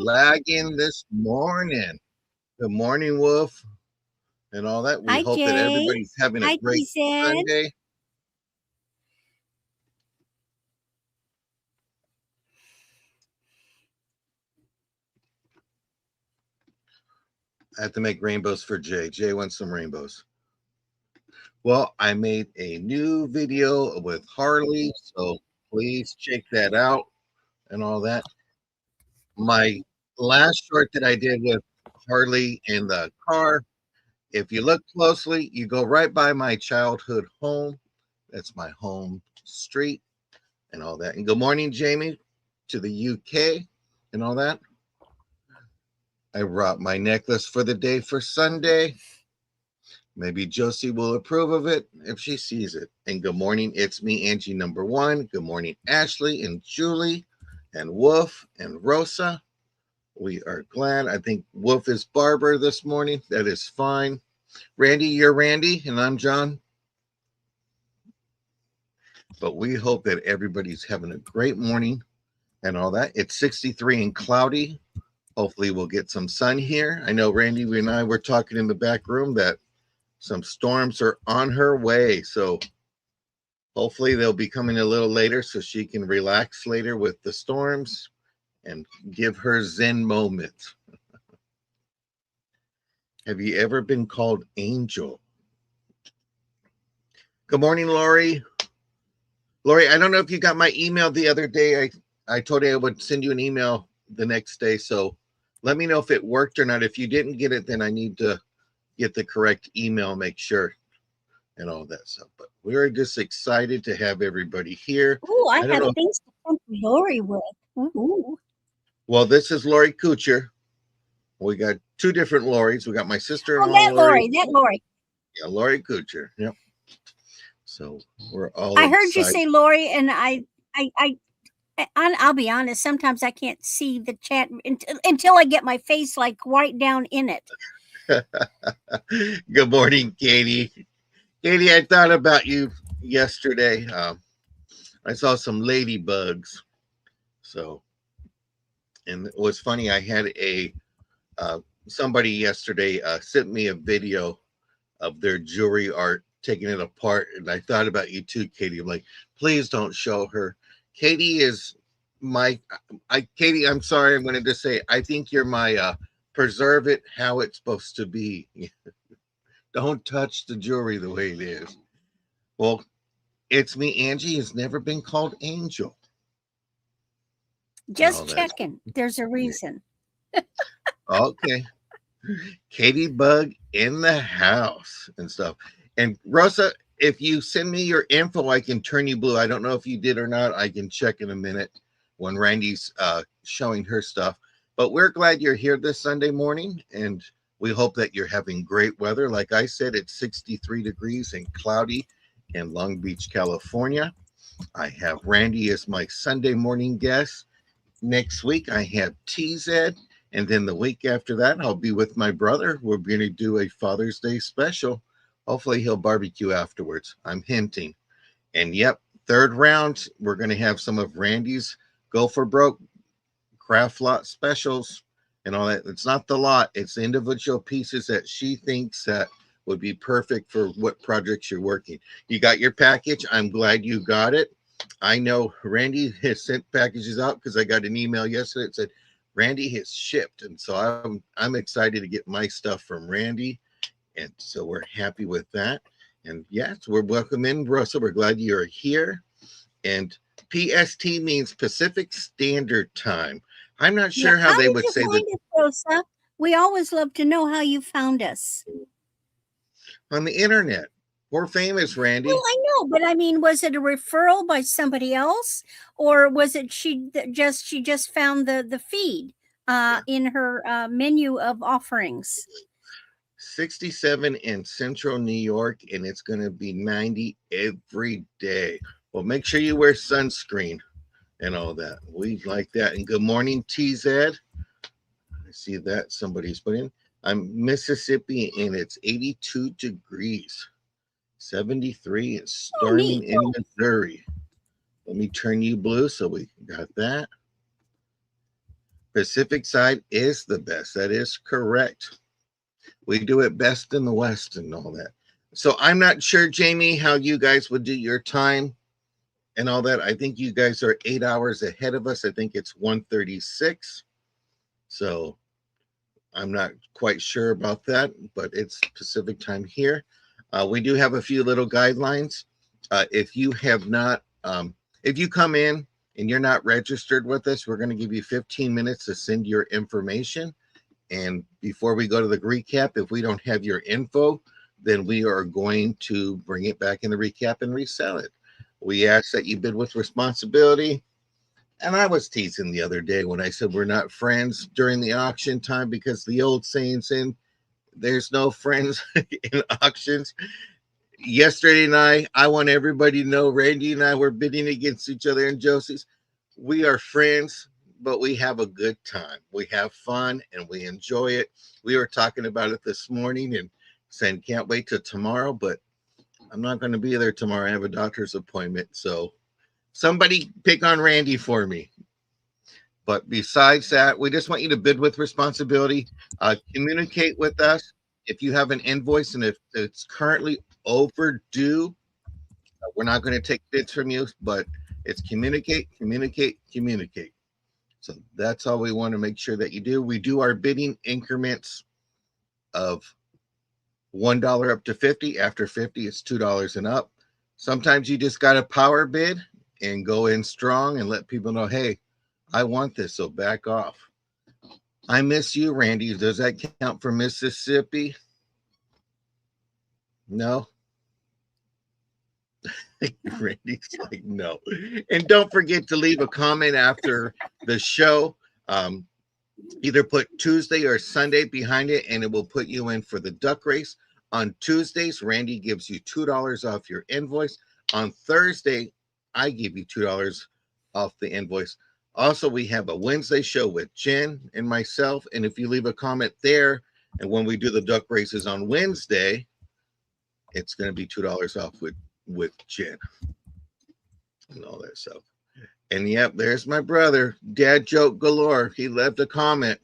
lagging this morning. Good morning, Wolf, and all that. We Hi, hope that Jay. everybody's having a Hi, great TZ. Sunday. I have to make rainbows for Jay. Jay wants some rainbows. Well, I made a new video with Harley, so please check that out and all that. My last short that I did with Harley in the car, if you look closely, you go right by my childhood home. That's my home street and all that. And good morning, Jamie, to the UK and all that. I brought my necklace for the day for Sunday. Maybe Josie will approve of it if she sees it. And good morning, it's me, Angie number one. Good morning, Ashley and Julie and Wolf and Rosa. We are glad. I think Wolf is Barbara this morning. That is fine. Randy, you're Randy, and I'm John. But we hope that everybody's having a great morning and all that. It's 63 and cloudy. Hopefully we'll get some sun here. I know Randy and I were talking in the back room that some storms are on her way. So hopefully they'll be coming a little later so she can relax later with the storms and give her Zen moment. Have you ever been called Angel? Good morning, Lori. Lori, I don't know if you got my email the other day. I told you I would send you an email the next day. So let me know if it worked or not. If you didn't get it, then I need to get the correct email, make sure, and all that stuff. But we're just excited to have everybody here. Oh, I have things to come to Lori with. Ooh. Well, this is Lori Kucher. We got two different Loris. We got my sister-in-law, that Lori. Yeah, Lori Kucher. Yep. So we're all I heard excited. you say Lori, and I'll be honest, sometimes I can't see the chat until I get my face like right down in it. Good morning, Katie. Katie, I thought about you yesterday. I saw some ladybugs. So, and it was funny. I had somebody yesterday sent me a video of their jewelry art, taking it apart, and I thought about you too, Katie. I'm like, please don't show her. Katie is Katie, I'm sorry, I'm going to just say, I think you're my preserve it how it's supposed to be. Don't touch the jewelry the way it is. Well, it's me, Angie, has never been called Angel. Just checking. There's a reason. Okay. Katie Bug in the house and stuff. And Rosa, if you send me your info, I can turn you blue. I don't know if you did or not. I can check in a minute when Randy's showing her stuff. But we're glad you're here this Sunday morning, and we hope that you're having great weather. Like I said, it's 63 degrees and cloudy in Long Beach, California. I have Randy as my Sunday morning guest. Next week, I have TZ. And then the week after that, I'll be with my brother. We're going to do a Father's Day special. Hopefully, he'll barbecue afterwards. I'm hinting. And yep, third round, we're going to have some of Randy's Go for Broke craft lot specials and all that. It's not the lot, it's individual pieces that she thinks that would be perfect for what projects you're working. You got your package. I'm glad you got it. I know Randy has sent packages out because I got an email yesterday that said Randy has shipped, and so I'm excited to get my stuff from Randy, and so we're happy with that. And yes, we're welcome in, Rosa. We're glad you're here. And PST means Pacific Standard Time. I'm not sure how they would say that. Rosa? We always love to know how you found us. On the internet. We're famous, Randy. Well, I know, but I mean, was it a referral by somebody else, or was it she just found the feed in her menu of offerings? 67 in Central New York, and it's going to be 90 every day. Well, make sure you wear sunscreen and all that. We like that. And good morning, TZ. I see that somebody's put in. I'm Mississippi, and it's 82 degrees. 73 is storming in Missouri. Let me turn you blue so we got that. Pacific side is the best. That is correct. We do it best in the West and all that. So I'm not sure, Jamie, how you guys would do your time and all that. I think you guys are 8 hours ahead of us. I think it's 1:36. So I'm not quite sure about that, but it's Pacific time here. We do have a few little guidelines. If you have not, if you come in and you're not registered with us, we're going to give you 15 minutes to send your information. And before we go to the recap, if we don't have your info, then we are going to bring it back in the recap and resell it. We ask that you bid with responsibility. And I was teasing the other day when I said we're not friends during the auction time because the old saying's in there's no friends in auctions. Yesterday night, I want everybody to know Randy and I were bidding against each other in Josie's. We are friends, but we have a good time. We have fun and we enjoy it. We were talking about it this morning and saying can't wait till tomorrow, but I'm not going to be there tomorrow. I have a doctor's appointment. So somebody pick on Randy for me. But besides that, we just want you to bid with responsibility. Communicate with us. If you have an invoice and if it's currently overdue, we're not going to take bids from you, but it's communicate, communicate, communicate. So that's all we want to make sure that you do. We do our bidding increments of $1 up to 50. After 50, it's $2 and up. Sometimes you just got to power bid and go in strong and let people know, hey, I want this, so back off. I miss you, Randy. Does that count for Mississippi? No. Randy's like, no. And don't forget to leave a comment after the show. Either put Tuesday or Sunday behind it, and it will put you in for the duck race. On Tuesdays, Randy gives you $2 off your invoice. On Thursday, I give you $2 off the invoice. Also, we have a Wednesday show with Jen and myself. And if you leave a comment there, and when we do the duck races on Wednesday, it's going to be $2 off with Jen and all that stuff. And yep, there's my brother, dad joke galore. He left a comment.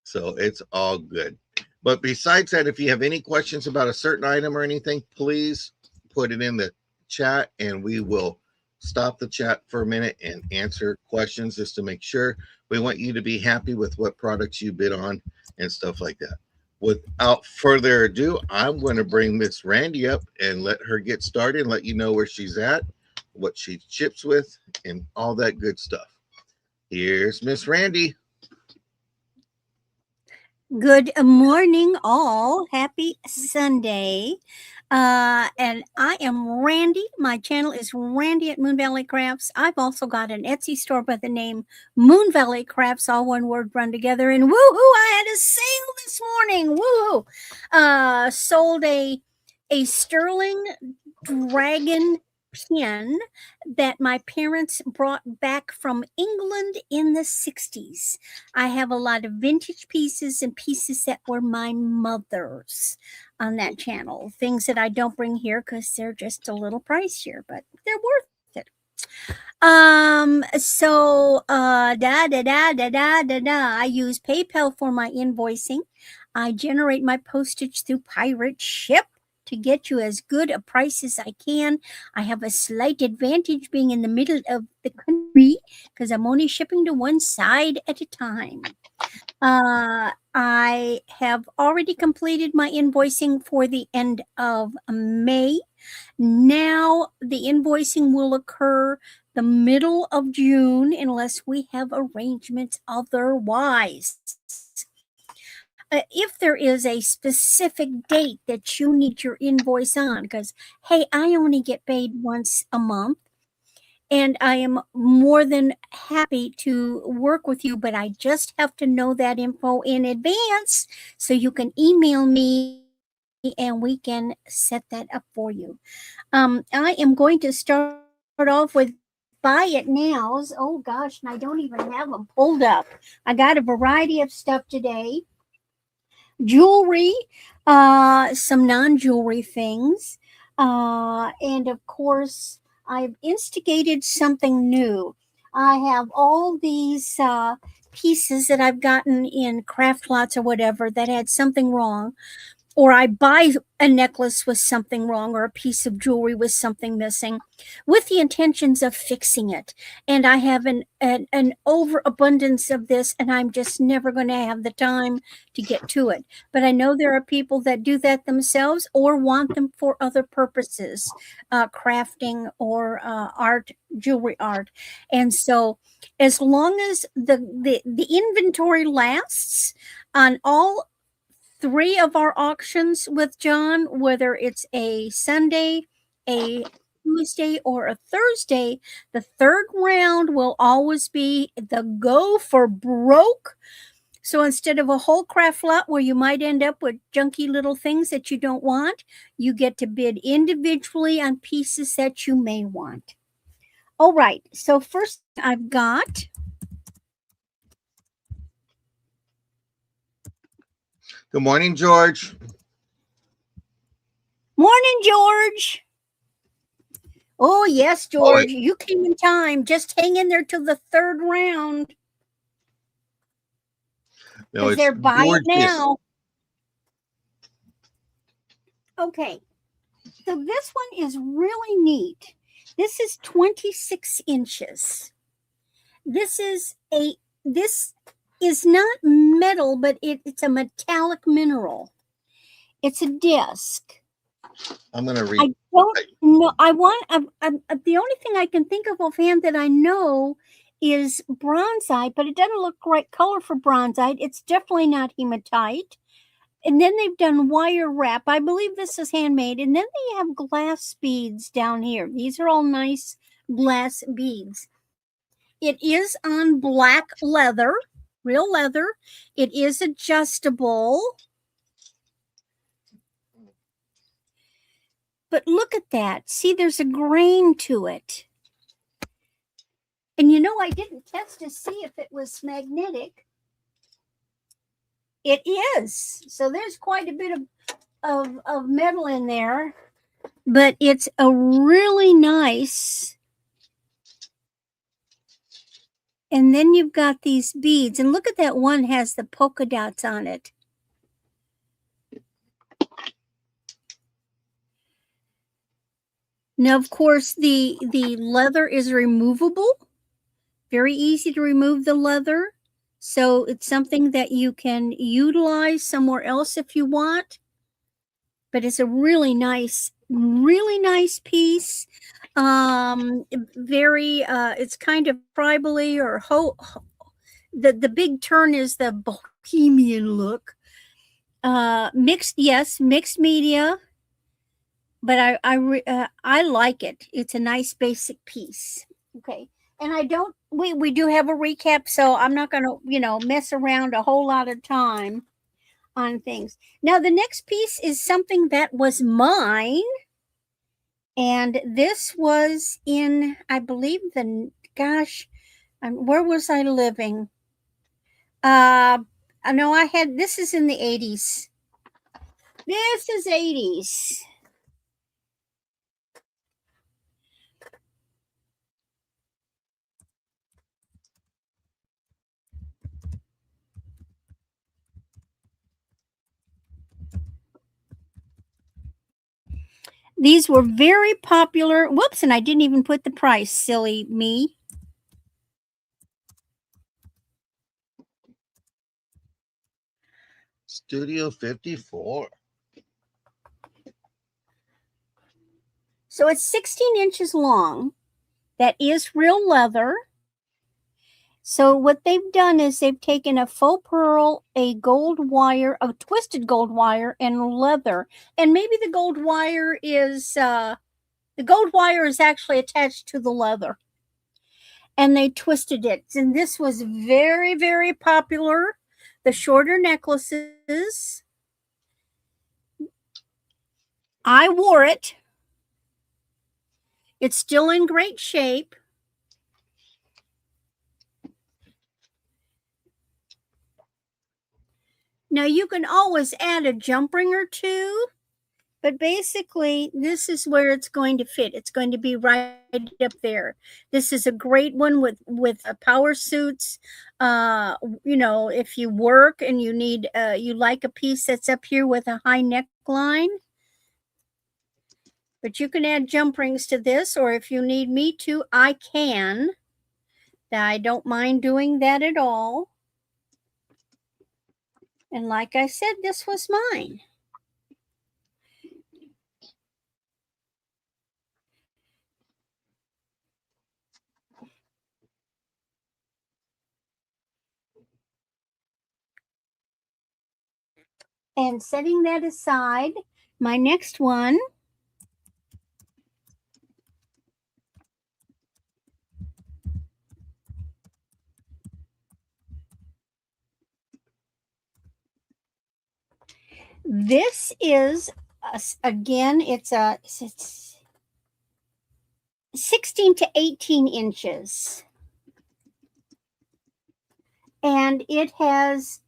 So it's all good. But besides that, if you have any questions about a certain item or anything, please put it in the chat and we will stop the chat for a minute and answer questions just to make sure. We want you to be happy with what products you bid on and stuff like that. Without further ado, I'm going to bring Miss Randy up and let her get started and let you know where she's at, what she chips with, and all that good stuff. Here's Miss Randy. Good morning, all. Happy Sunday. And I am Randy. My channel is Randy at Moon Valley Crafts. I've also got an Etsy store by the name Moon Valley Crafts, all one word run together. And woohoo, I had a sale this morning. Woohoo. Sold a sterling dragon pin that my parents brought back from England in the 60s. I have a lot of vintage pieces and pieces that were my mother's on that channel. Things that I don't bring here because they're just a little pricier, but they're worth it. I use PayPal for my invoicing. I generate my postage through pirate ship to get you as good a price as I can. I have a slight advantage being in the middle of the country because I'm only shipping to one side at a time. I have already completed my invoicing for the end of May. Now the invoicing will occur the middle of June unless we have arrangements otherwise. If there is a specific date that you need your invoice on, because, hey, I only get paid once a month, and I am more than happy to work with you, but I just have to know that info in advance so you can email me and we can set that up for you. I am going to start off with buy it nows. Oh gosh, and I don't even have them pulled up. I got a variety of stuff today. Jewelry, some non-jewelry things, and of course, I've instigated something new. I have all these pieces that I've gotten in craft lots or whatever that had something wrong, or I buy a necklace with something wrong or a piece of jewelry with something missing with the intentions of fixing it. And I have an overabundance of this, and I'm just never going to have the time to get to it. But I know there are people that do that themselves or want them for other purposes, crafting or art, jewelry art. And so as long as the inventory lasts on all three of our auctions with John, whether it's a Sunday, a Tuesday, or a Thursday, the third round will always be the go for broke. So instead of a whole craft lot where you might end up with junky little things that you don't want, you get to bid individually on pieces that you may want. All right, so first I've got Good morning, George. Morning, George. Oh, yes, George. You came in time. Just hang in there till the third round. No, it's they're buying gorgeous. now. Okay. So this one is really neat. This is 26 inches. This is not metal, but it's a metallic mineral. It's a disc. I'm going to read. I don't know. I want the only thing I can think of offhand that I know is bronzite, but it doesn't look right color for bronzite. It's definitely not hematite. And then they've done wire wrap. I believe this is handmade. And then they have glass beads down here. These are all nice glass beads. It is on black leather, real leather. It is adjustable. But look at that. See, there's a grain to it. And I didn't test to see if it was magnetic. It is. So there's quite a bit of metal in there. But it's a really nice. And then you've got these beads. And look at that one has the polka dots on it. Now, of course, the leather is removable. Very easy to remove the leather. So it's something that you can utilize somewhere else if you want. But it's a really nice piece. It's kind of tribally or the big turn is the bohemian look. Mixed media. But I like it. It's a nice basic piece. Okay. And we do have a recap, so I'm not going to, mess around a whole lot of time on things. Now, the next piece is something that was mine. And this was in, I believe, where was I living? I know this is in the 80s. This is 80s. These were very popular. Whoops, and I didn't even put the price. Silly me. Studio 54. So it's 16 inches long. That is real leather. So what they've done is they've taken a faux pearl, a gold wire, a twisted gold wire, and leather. And maybe the gold wire is actually attached to the leather. And they twisted it. And this was very, very popular. The shorter necklaces. I wore it. It's still in great shape. Now you can always add a jump ring or two But basically, this is where it's going to fit. It's going to be right up there. This is a great one with power suits. If you work and you like a piece that's up here with a high neckline, but you can add jump rings to this, or if you need me to, I can. I don't mind doing that at all. And like I said, this was mine. And setting that aside, my next one this is again, it's 16 to 18 inches. And it has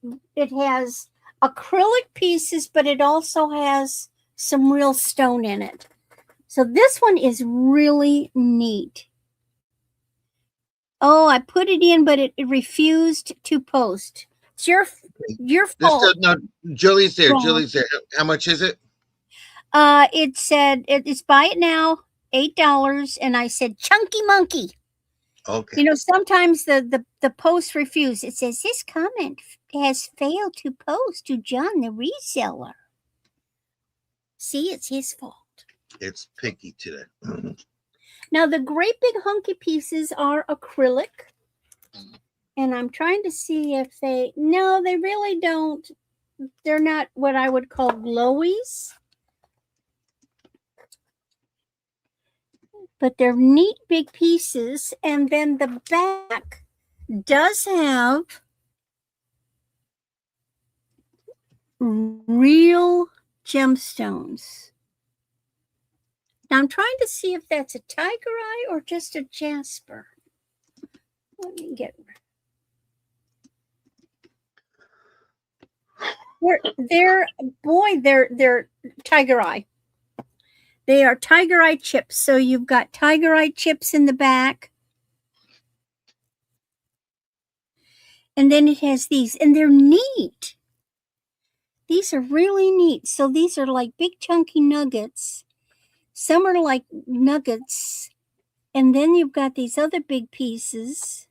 acrylic pieces, but it also has some real stone in it. So this one is really neat. Oh, I put it in, but it refused to post. It's your fault. No, Julie's there. Julie's there. How much is it? It said it's buy it now, $8, and I said chunky monkey. Okay. Sometimes the posts refuse. It says this comment has failed to post to John the reseller. See, it's his fault. It's picky today. Now the great big hunky pieces are acrylic. And I'm trying to see if they really don't. They're not what I would call glowies. But they're neat big pieces. And then the back does have real gemstones. Now I'm trying to see if that's a tiger eye or just a jasper. Let me get. They're tiger eye. They are tiger eye chips. So you've got tiger eye chips in the back. And then it has these, and they're neat. These are really neat. So these are like big chunky nuggets. Some are like nuggets. And then you've got these other big pieces.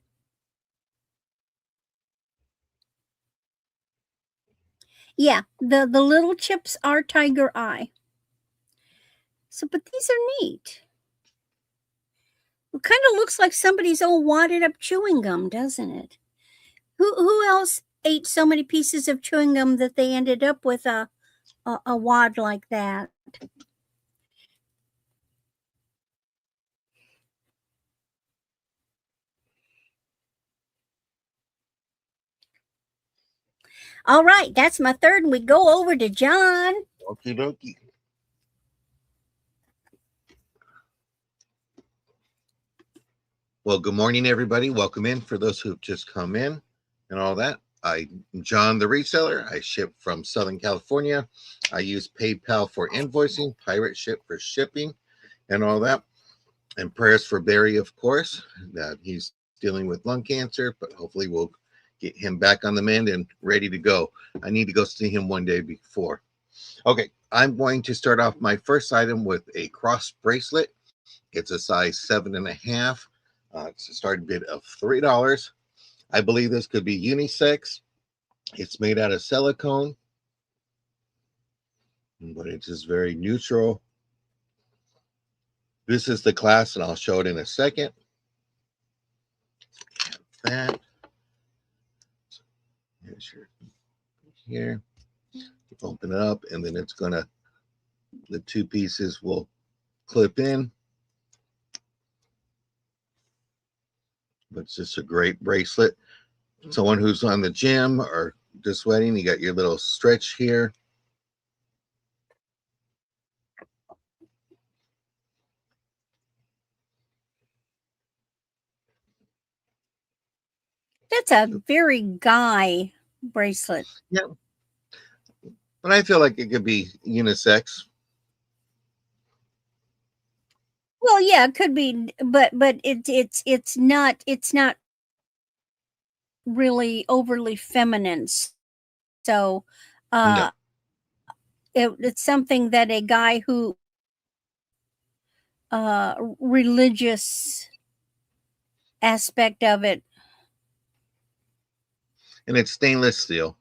Yeah, the little chips are tiger eye. So, but these are neat. It kind of looks like somebody's old wadded up chewing gum, doesn't it? Who else ate so many pieces of chewing gum that they ended up with a wad like that? All right, that's my third, and we go over to John. Okie dokie. Well, good morning, everybody. Welcome in for those who've just come in and all that. I'm John the reseller. I ship from Southern California. I use PayPal for invoicing, Pirate Ship for shipping and all that. And prayers for Barry, of course, that he's dealing with lung cancer, but hopefully we'll get him back on the mend and ready to go. I need to go see him one day before. Okay, I'm going to start off my first item with a cross bracelet. It's a size 7.5. It's a starting bid of $3. I believe this could be unisex. It's made out of silicone, but it's just very neutral. This is the class, and I'll show it in a second. That. Here. Open it up, and then it's going to, the two pieces will clip in. But it's just a great bracelet. Someone who's on the gym or just sweating, you got your little stretch here. That's a very guy bracelet. Yeah. But I feel like it could be unisex. Well, yeah, it could be, but it's not really overly feminine. So, No. it's something that a guy who religious aspect of it. And it's stainless steel.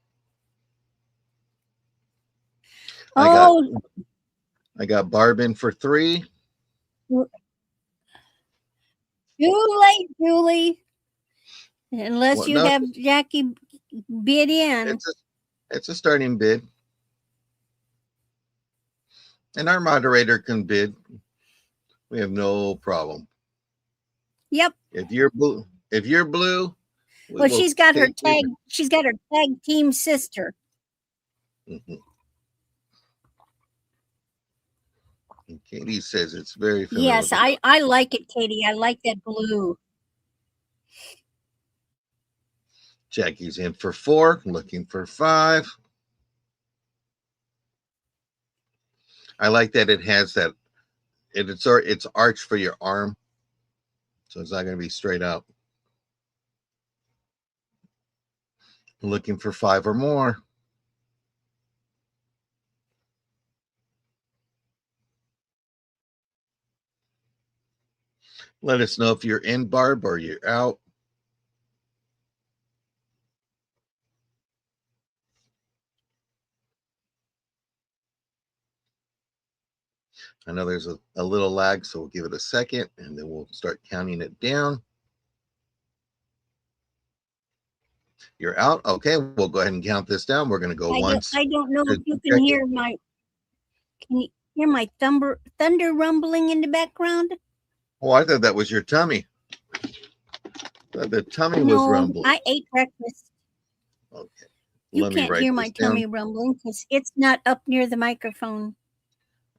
I got Oh, Barb in for 3. too late, Julie. Unless Well, you no, have Jackie bid in. it's a starting bid. And our moderator can bid. We have no problem. Yep. If you're blue, we Well, will she's got her take tag. She's got her tag team sister. Mm-hmm. And Katie says it's very familiar. Yes, I like it, Katie. I like that blue. Jackie's in for 4, looking for 5. I like that it has that it's arched for your arm, so it's not going to be straight out. Looking for 5 or more. Let us know if you're in, Barb, or you're out. I know there's a little lag, so we'll give it a second, and then we'll start counting it down. You're out. Okay, we'll go ahead and count this down. We're going to go once. I don't know if you can hear my. Can you hear my thunder rumbling in the background? Oh, I thought that was your tummy. The tummy was rumbling. I ate breakfast. Okay. You can't hear my tummy rumbling because it's not up near the microphone.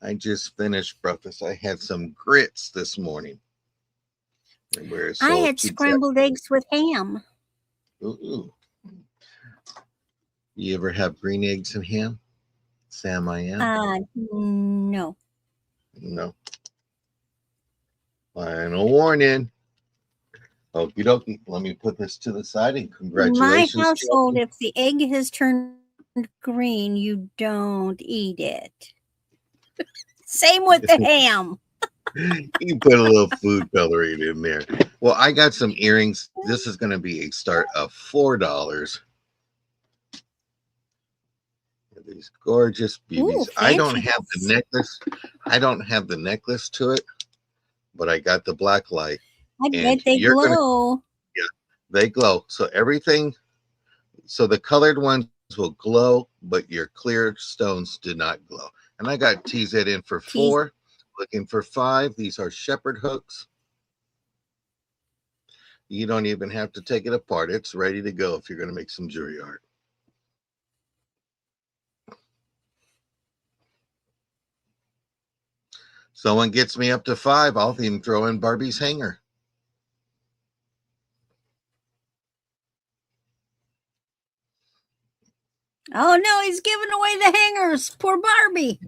I just finished breakfast. I had some grits this morning. I had scrambled eggs with ham. Ooh. You ever have green eggs and ham? Sam, I am. No. No. Final warning. Okie dokie. Let me put this to the side and congratulations. In my household, if the egg has turned green, you don't eat it. Same with the ham. You put a little food coloring in there. Well, I got some earrings. This is going to be a start of $4. These gorgeous beauties. Ooh, I don't have the necklace. I don't have the necklace to it, but I got the black light. I bet they glow. Yeah, they glow. So everything. So the colored ones will glow, but your clear stones do not glow. And I got TZ in for 4, looking for 5. These are shepherd hooks. You don't even have to take it apart. It's ready to go if you're going to make some jewelry art. Someone gets me up to 5, I'll even throw in Barbie's hanger. Oh no, he's giving away the hangers. Poor Barbie.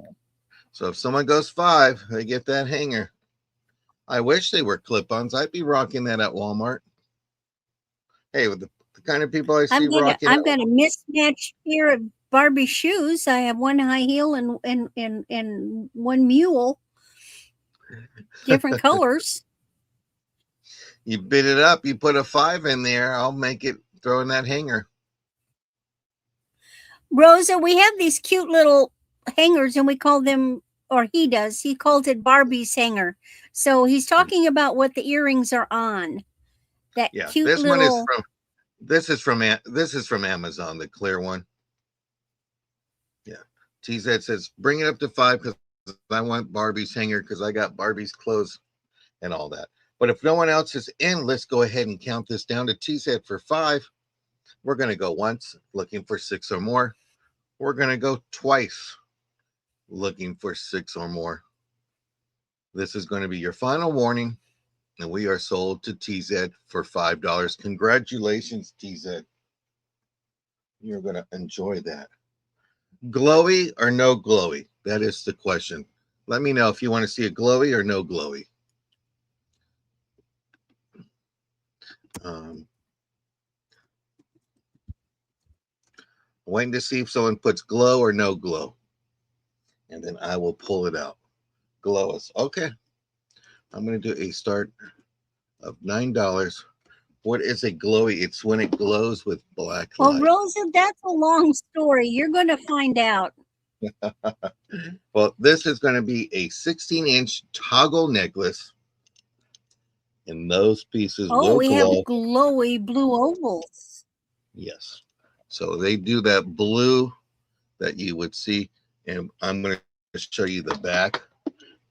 So if someone goes 5, they get that hanger. I wish they were clip-ons. I'd be rocking that at Walmart. Hey, with the kind of people I see rocking. I've got a mismatched pair of Barbie shoes. I have one high heel and one mule. Different colors. You bid it up. You put a 5 in there. I'll make it. Throw in that hanger. Rosa, we have these cute little hangers, and we call them, or he does. He calls it Barbie's hanger. So he's talking about what the earrings are on. That cute this little. One is from. This is from Amazon. The clear one. Yeah. TZ says bring it up to 5 because I want Barbie's hanger because I got Barbie's clothes and all that. But if no one else is in, let's go ahead and count this down to TZ for 5. We're going to go once, looking for 6 or more. We're going to go twice, looking for 6 or more. This is going to be your final warning, and we are sold to TZ for $5. Congratulations, TZ. You're going to enjoy that. Glowy or no glowy? That is the question. Let me know if you want to see a glowy or no glowy. Um, waiting to see if someone puts glow or no glow, and then I will pull it out. Glow is okay. I'm going to do a start of $9. What is a glowy? It's when it glows with black Well, light. Rosa, that's a long story. You're going to find out. Well, this is going to be a 16-inch toggle necklace, and those pieces Oh, will we have glow. glowy blue ovals. Yes. So they do that blue that you would see, and I'm going to show you the back.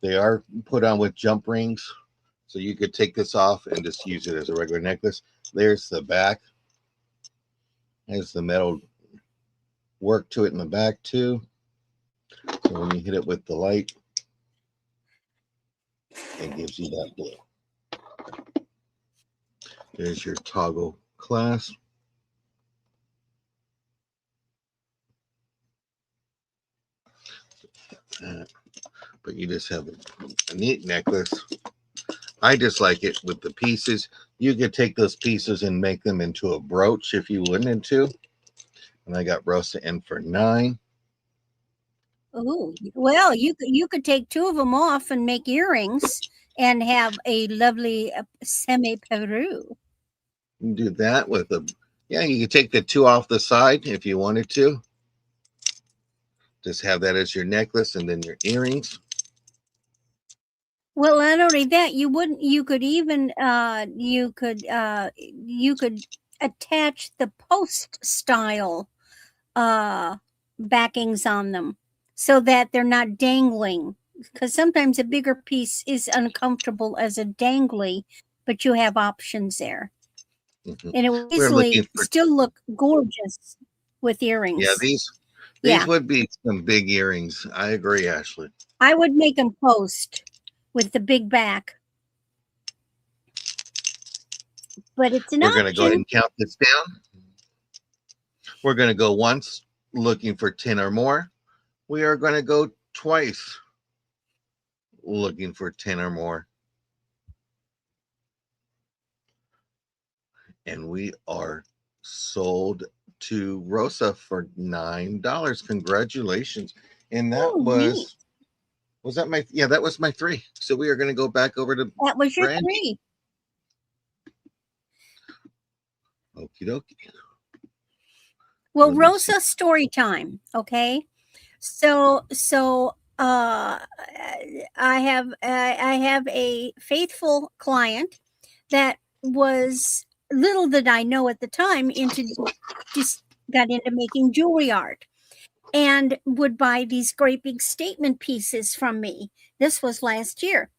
They are put on with jump rings, so you could take this off and just use it as a regular necklace. There's the back. There's the metal work to it in the back too. So when you hit it with the light, it gives you that blue. There's your toggle clasp. But you just have a neat necklace. I just like it with the pieces. You could take those pieces and make them into a brooch if you wanted to. And I got Rosa in for $9. Oh, well, you could take two of them off and make earrings and have a lovely semi Peru. You can do that with a, yeah, you could take the two off the side if you wanted to. Just have that as your necklace and then your earrings. Well, not only that, you wouldn't. You could even you could attach the post style backings on them so that they're not dangling. Because sometimes a bigger piece is uncomfortable as a dangly, but you have options there. Mm-hmm. And it will We're looking easily for, still look gorgeous with yeah, earrings. these Yeah, would be some big earrings. I agree, Ashley. I would make them post with the big back, but it's an We're going to go ahead option. and count this down. We're going to go once looking for 10 or more. We are going to go twice looking for 10 or more. And we are sold to Rosa for $9. Congratulations. And that Oh, neat. was that my, yeah, that was my 3. So we are going to go back over to That was your Randy. 3. Okie dokie. Well, Rosa, story time. Okay. So I have a faithful client that was, little did I know at the time, just got into making jewelry art and would buy these great big statement pieces from me. This was last year.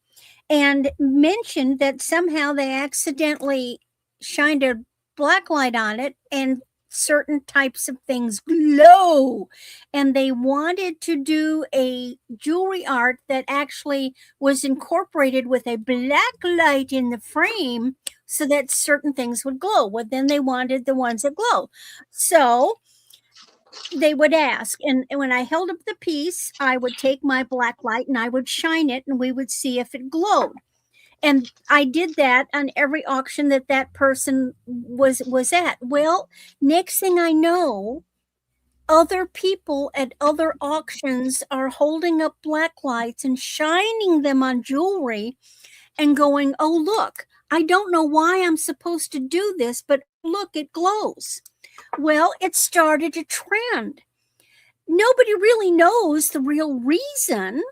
And mentioned that somehow they accidentally shined a black light on it and certain types of things glow. And they wanted to do a jewelry art that actually was incorporated with a black light in the frame so that certain things would glow. Well, then they wanted the ones that glow. So they would ask, and when I held up the piece, I would take my black light and I would shine it and we would see if it glowed. And I did that on every auction that person was at. Well, next thing I know, other people at other auctions are holding up black lights and shining them on jewelry and going, "Oh, look, I don't know why I'm supposed to do this, but look, it glows." Well, it started a trend. Nobody really knows the real reason.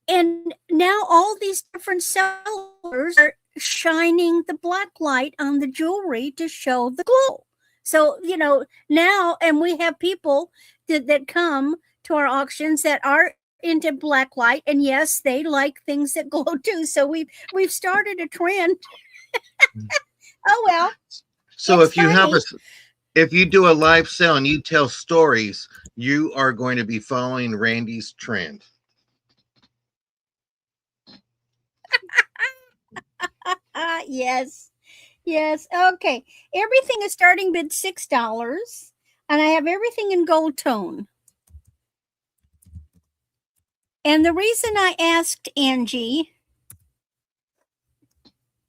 And now all these different sellers are shining the black light on the jewelry to show the glow. So, now, and we have people that come to our auctions that are into black light, and yes, they like things that glow too. So we've started a trend. Oh well. So It's if you have funny. if you do a live sale and you tell stories, you are going to be following Randy's trend. Yes. Yes. Okay. Everything is starting bid $6, and I have everything in gold tone. And the reason I asked Angie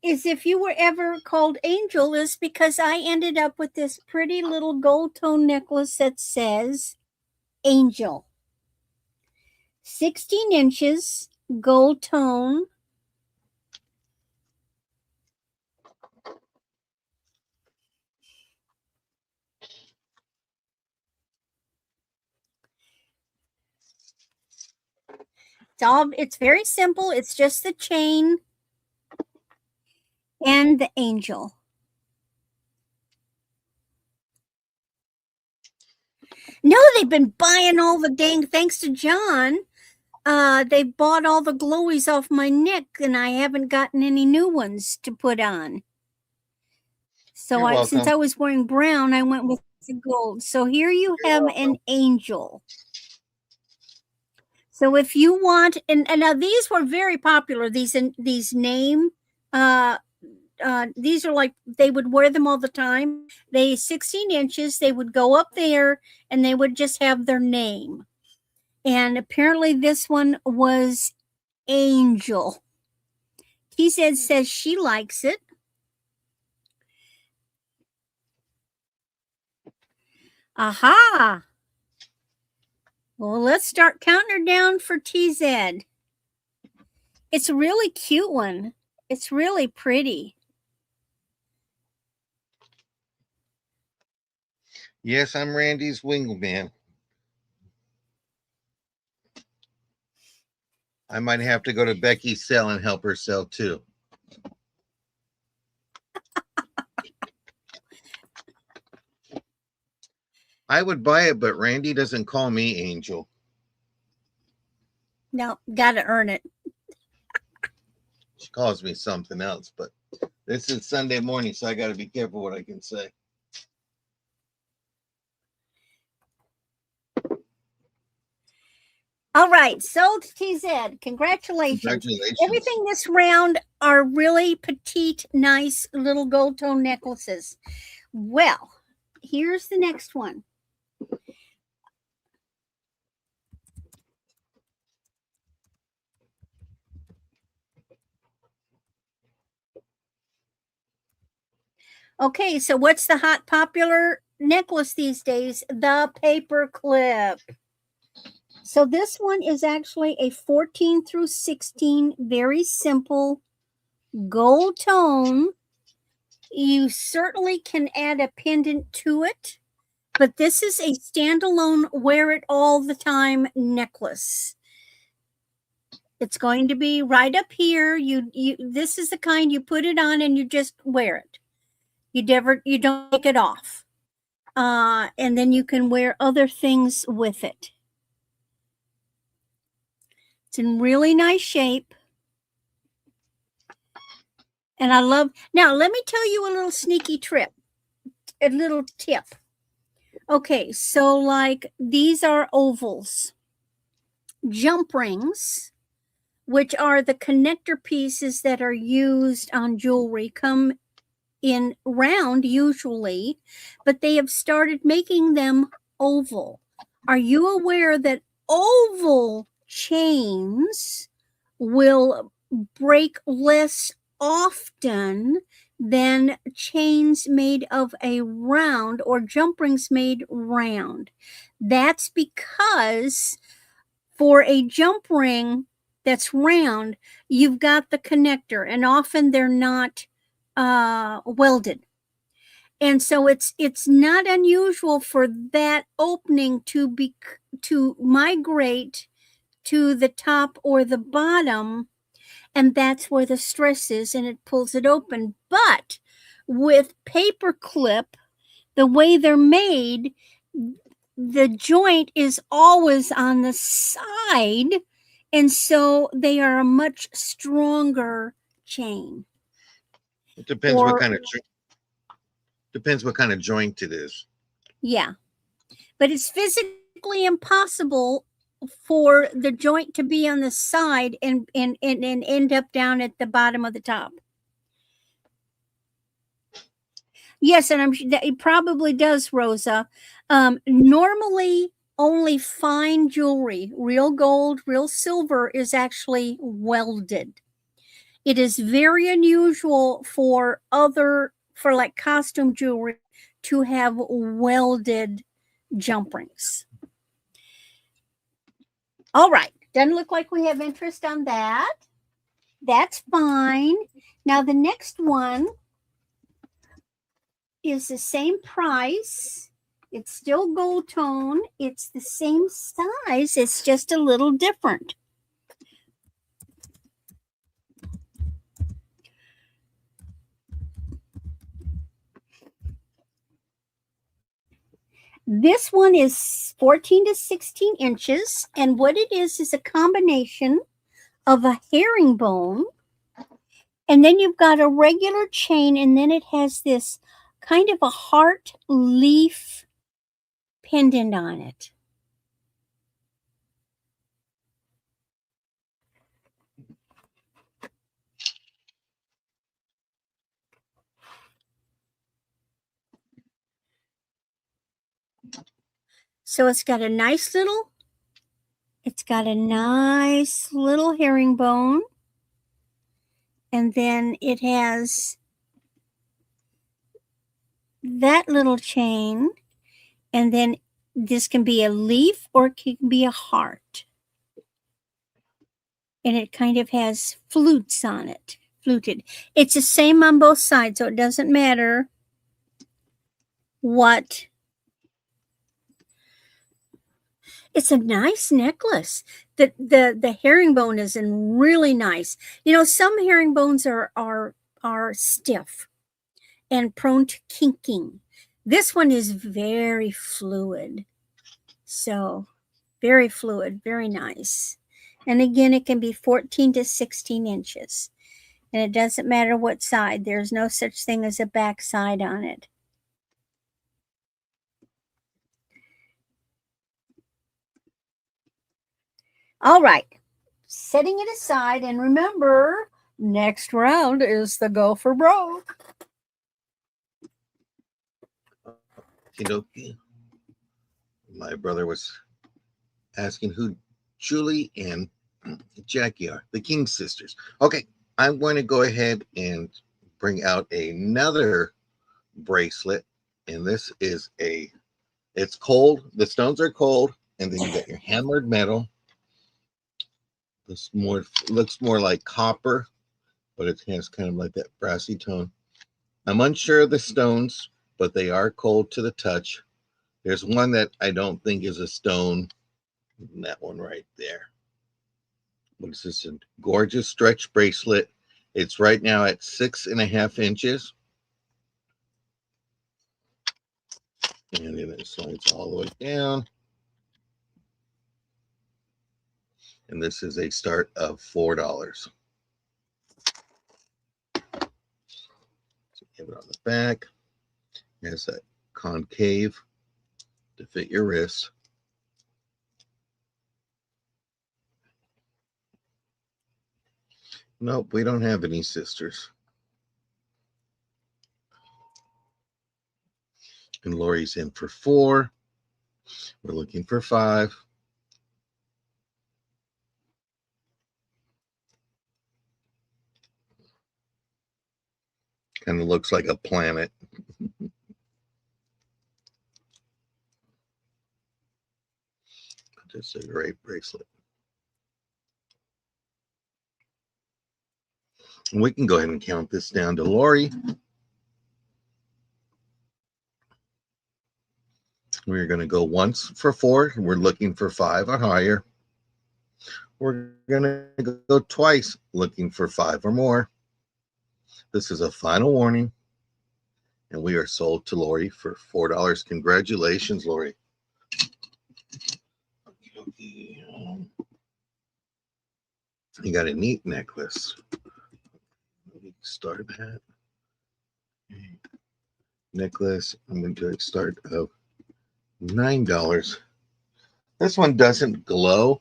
is if you were ever called Angel, is because I ended up with this pretty little gold tone necklace that says Angel. 16 inches, gold tone. It's very simple. It's just the chain and the angel. No, they've been buying all the dang, thanks to John. They bought all the glowies off my neck, and I haven't gotten any new ones to put on. So since I was wearing brown, I went with the gold. So here you have an angel. So if you want, and now these were very popular. These name, these are like, they would wear them all the time. They 16 inches. They would go up there, and they would just have their name. And apparently, this one was Angel. TZ says she likes it. Aha! Well, let's start counting her down for TZ. It's a really cute one. It's really pretty. Yes, I'm Randy's wingman. I might have to go to Becky's cell and help her sell too. I would buy it, but Randy doesn't call me Angel. No, gotta earn it. She calls me something else, but this is Sunday morning, so I got to be careful what I can say. All right, sold TZ. Congratulations. Everything this round are really petite, nice little gold tone necklaces. Well, here's the next one. Okay, so what's the hot popular necklace these days? The paper clip. So this one is actually a 14 through 16, very simple gold tone. You certainly can add a pendant to it, but this is a standalone wear it all the time necklace. It's going to be right up here. This is the kind you put it on and you just wear it. You don't take it off. And then you can wear other things with it. It's in really nice shape. And I love, now let me tell you a little sneaky a little tip. Okay, so like these are ovals. Jump rings, which are the connector pieces that are used on jewelry, come in round usually, but they have started making them oval. Are you aware that oval chains will break less often than chains made of a round or jump rings made round? That's because for a jump ring that's round, you've got the connector, and often they're not welded. And so it's not unusual for that opening to migrate to the top or the bottom, and that's where the stress is, and it pulls it open. But with paper clip, the way they're made, the joint is always on the side, and so they are a much stronger chain. It depends what kind of joint it is. Yeah, but it's physically impossible for the joint to be on the side and end up down at the bottom of the top. Yes, and I'm sure that it probably does, Rosa. Normally, only fine jewelry, real gold, real silver, is actually welded. It is very unusual for like costume jewelry to have welded jump rings. All right. Doesn't look like we have interest on that. That's fine. Now the next one is the same price. It's still gold tone. It's the same size. It's just a little different. This one is 14 to 16 inches. And what it is a combination of a herringbone. And then you've got a regular chain. And then it has this kind of a heart leaf pendant on it. So it's got a nice little herringbone. And then it has that little chain. And then this can be a leaf or it can be a heart. And it kind of has flutes on it. Fluted. It's the same on both sides, so it doesn't matter what. It's a nice necklace. The herringbone is really nice. You know, some herringbones are stiff and prone to kinking. This one is very fluid. So very fluid, very nice. And again, it can be 14 to 16 inches. And it doesn't matter what side. There's no such thing as a back side on it. All right, setting it aside, and remember, next round is the go for broke. My brother was asking who Julie and Jackie are, the King sisters. Okay, I'm going to go ahead and bring out another bracelet, and this is it's cold. The stones are cold, and then you got your hammered metal. This looks more like copper, but it has kind of like that brassy tone. I'm unsure of the stones, but they are cold to the touch. There's one that I don't think is a stone. That one right there. What is this? A gorgeous stretch bracelet. It's right now at 6.5 inches. And then it slides all the way down. And this is a start of $4. So you have it on the back. It has that concave to fit your wrist. Nope, we don't have any sisters. And Lori's in for 4. We're looking for 5. Kind of looks like a planet. Just a great bracelet. And we can go ahead and count this down to Lori. We're going to go once for 4. We're looking for 5 or higher. We're going to go twice looking for 5 or more. This is a final warning. And we are sold to Lori for $4. Congratulations, Lori. You got a neat necklace. Start that. Necklace. I'm going to do a start of $9. This one doesn't glow,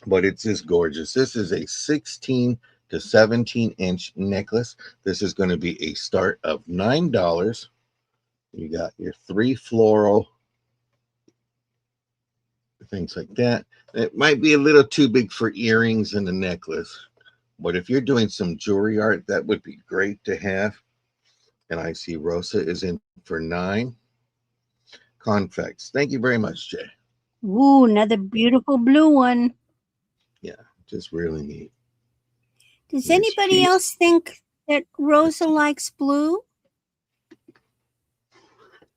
but it's just gorgeous. This is a 16 to 17-inch necklace. This is going to be a start of $9. You got your 3 floral things like that. It might be a little too big for earrings and a necklace, But if you're doing some jewelry art, that would be great to have. And I see Rosa is in for 9. Confex. Thank you very much, Jay. Ooh, another beautiful blue one. Yeah, just really neat. Does Nice anybody piece. else think that Rosa likes blue?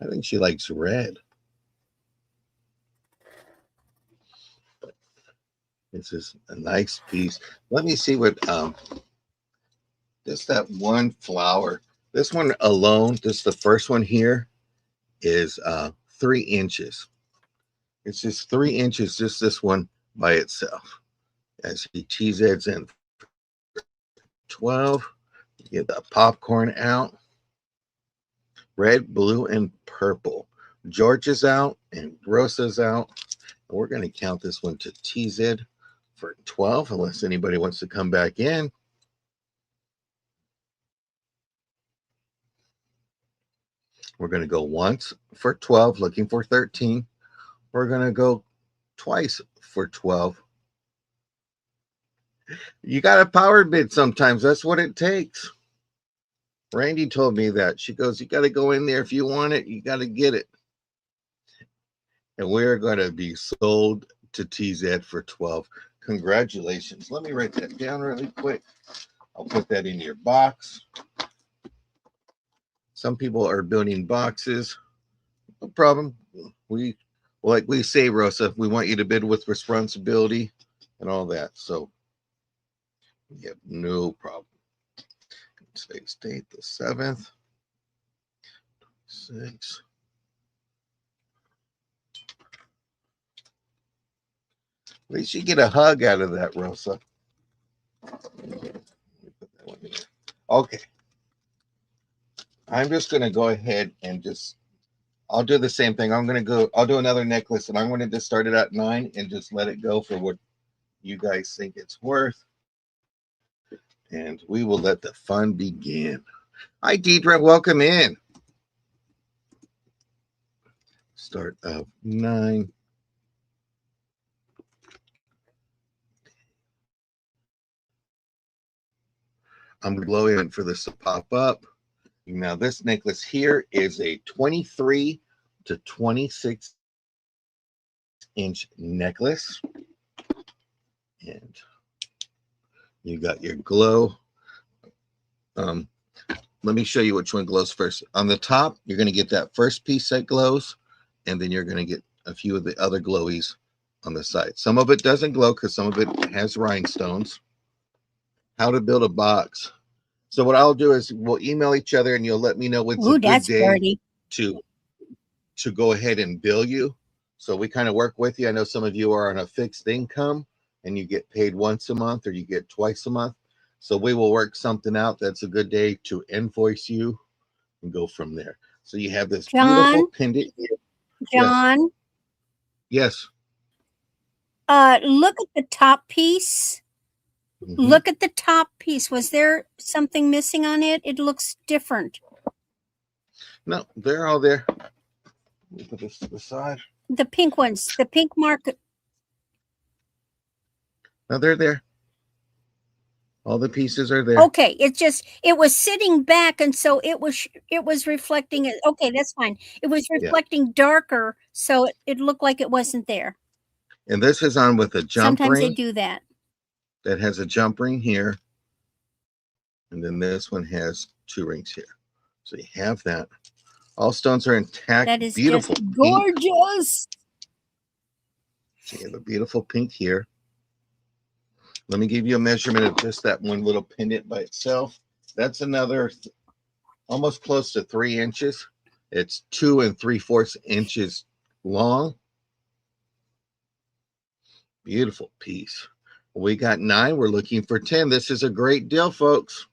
I think she likes red. This is a nice piece. Let me see what just that one flower. This one alone, just the first one here, is 3 inches. It's just 3 inches, just this one by itself. As he TZs in 12, get the popcorn out. Red, blue, and purple. George is out and Rosa's out. And we're going to count this one to TZ for 12, unless anybody wants to come back in. We're going to go once for 12, looking for 13. We're going to go twice for 12. You got a power bid sometimes. That's what it takes. Randy told me that. She goes, you got to go in there. If you want it, you got to get it. And we're going to be sold to TZ for 12. Congratulations. Let me write that down really quick. I'll put that in your box. Some people are building boxes. No problem. Like we say, Rosa, we want you to bid with responsibility and all that. So we have no problem. Today's date, the 7th. 6. At least you get a hug out of that, Rosa. Okay. I'm just going to go ahead and I'll do the same thing. I'll do another necklace, and I'm going to just start it at 9 and just let it go for what you guys think it's worth. And we will let the fun begin. Hi, Deidre. Welcome in. Start of 9. I'm going to blow in for this to pop up. Now, this necklace here is a 23 to 26 inch necklace. And you got your glow. Let me show you which one glows first. On the top, you're going to get that first piece that glows, and then you're going to get a few of the other glowies on the side. Some of it doesn't glow because some of it has rhinestones. How to build a box. So what I'll do is we'll email each other, and you'll let me know what's a good day to go ahead and bill you. So we kind of work with you. I know some of you are on a fixed income and you get paid once a month or you get twice a month. So we will work something out that's a good day to invoice you and go from there. So you have this beautiful pendant here. John? Yes. Look at the top piece. Mm-hmm. Look at the top piece. Was there something missing on it? It looks different. No, they're all there. Let me put this to the side. The pink ones, the pink mark. No, they're there. All the pieces are there. Okay, it was sitting back, and so it was reflecting it. Okay, that's fine. It was reflecting darker, so it looked like it wasn't there. And this is on with a jump ring. Sometimes they do that. That has a jump ring here. And then this one has 2 rings here. So you have that. All stones are intact. That is beautiful. Just gorgeous. So you have a beautiful pink here. Let me give you a measurement of just that one little pendant by itself. That's another almost close to 3 inches. It's 2 3/4 inches long. Beautiful piece. We got 9. We're looking for 10. This is a great deal, folks.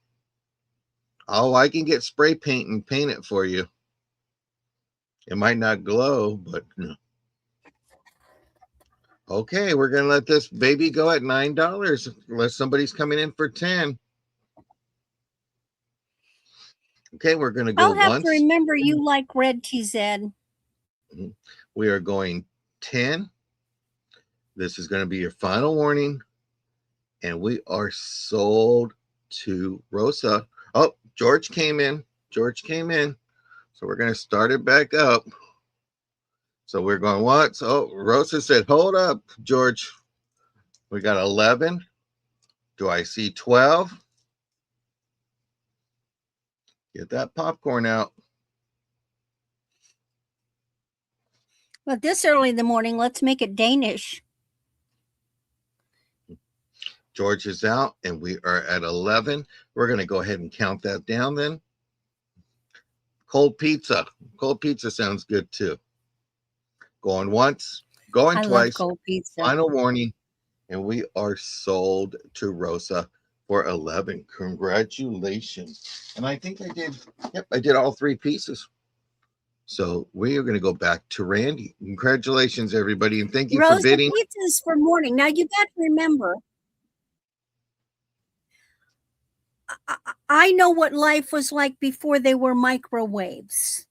Oh, I can get spray paint and paint it for you. It might not glow, but no. Okay, we're going to let this baby go at $9 unless somebody's coming in for 10. Okay, we're going to go I'll have once. to remember you like red, TZ. We are going 10. This is going to be your final warning. and we are sold to Rosa. Oh, George came in. George came in. So we're going to start it back up. So we're going once. Oh, Rosa said, hold up, George. We got 11. Do I see 12? Get that popcorn out. But this early in the morning, let's make it Danish. George is out, and we are at 11. We're going to go ahead and count that down then. Cold pizza. Cold pizza sounds good too. Going once, going I twice. love cold pizza. Final warning, and we are sold to Rosa for 11. Congratulations. And I think I did, yep, I did all 3 pieces. So we are going to go back to Randy. Congratulations, everybody, and thank you Rosa, for bidding. pizzas for morning. Now you got to remember, I know what life was like before they were microwaves.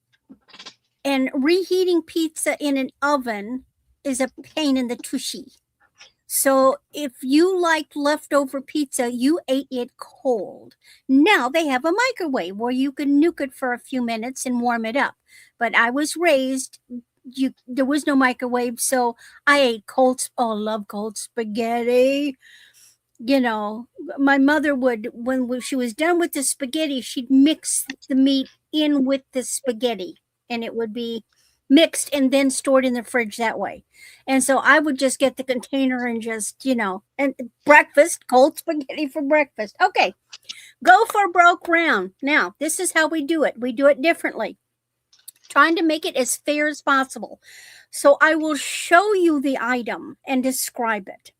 And reheating pizza in an oven is a pain in the tushy. So if you liked leftover pizza, you ate it cold. Now they have a microwave where you can nuke it for a few minutes and warm it up. But I was raised, there was no microwave, so I ate cold. Oh, I love cold spaghetti. You know, my mother would, when she was done with the spaghetti, she'd mix the meat in with the spaghetti, and it would be mixed and then stored in the fridge that way. And so I would just get the container and just, and breakfast, cold spaghetti for breakfast. Okay, go for broke round. Now, this is how we do it. We do it differently, trying to make it as fair as possible. So I will show you the item and describe it.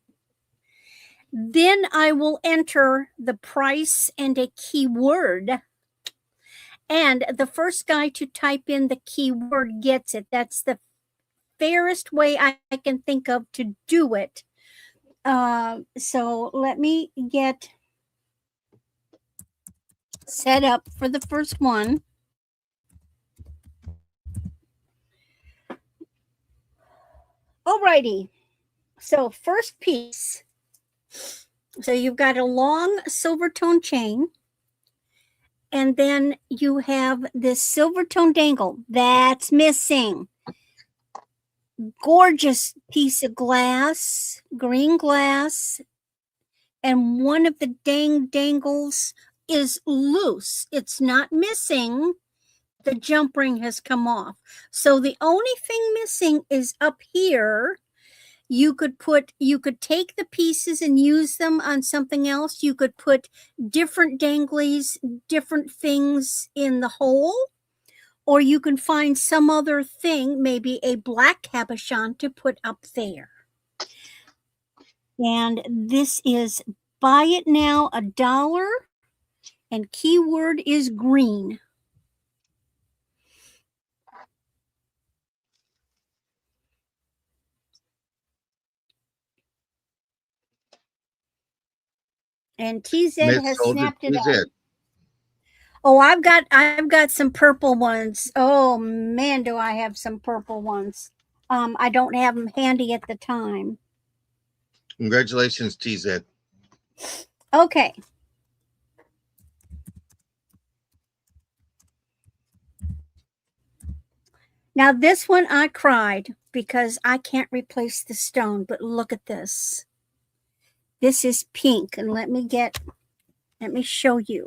Then I will enter the price and a keyword. And the first guy to type in the keyword gets it. That's the fairest way I can think of to do it. So let me get set up for the first one. Alrighty. So first piece. So you've got a long silver tone chain. And then you have this silver tone dangle. That's missing. Gorgeous piece of glass, green glass. And one of the dangles is loose. It's not missing. The jump ring has come off. So the only thing missing is up here. You could take the pieces and use them on something else. You could put different danglies, different things in the hole, or you can find some other thing, maybe a black cabochon to put up there. And this is buy it now, $1, and keyword is green. And TZ has snapped it up. Oh, I've got some purple ones. Oh man, do I have some purple ones. I don't have them handy at the time. Congratulations, TZ. Okay. Now this one I cried because I can't replace the stone, but look at this. This is pink, and let me show you.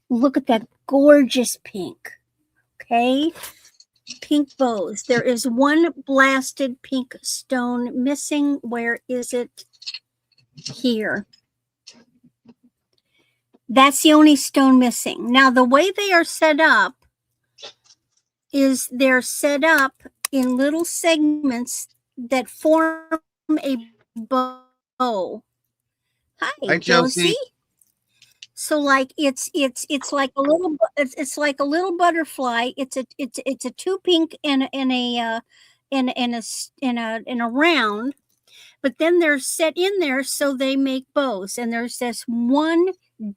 Look at that gorgeous pink. Okay. Pink bows. There is one blasted pink stone missing. Where is it? Here. That's the only stone missing. Now, the way they are set up is they're set up in little segments that form a bow. Hi, Josie. So like it's like a little butterfly. It's a two pink in a round, but then they're set in there so they make bows. And there's this one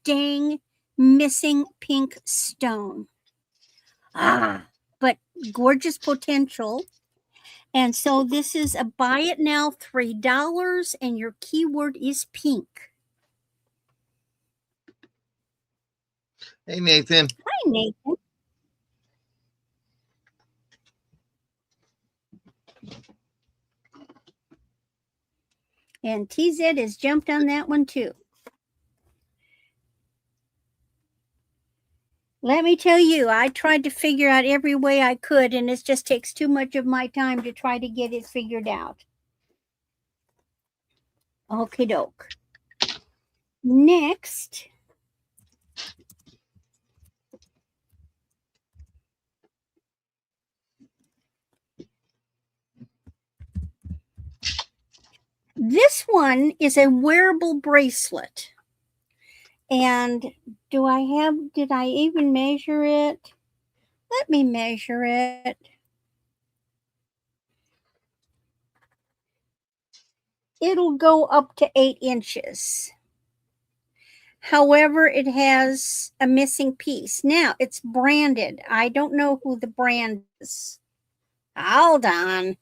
dang missing pink stone. But gorgeous potential. And so this is a buy it now, $3, and your keyword is pink. Hey, Nathan. Hi, Nathan. And TZ has jumped on that one too. Let me tell you, I tried to figure out every way I could, and it just takes too much of my time to try to get it figured out. Okie doke. Next, this one is a wearable bracelet. And did I even measure it? Let me measure it. It'll go up to 8 inches. However, it has a missing piece. Now, it's branded. I don't know who the brand is. Hold on.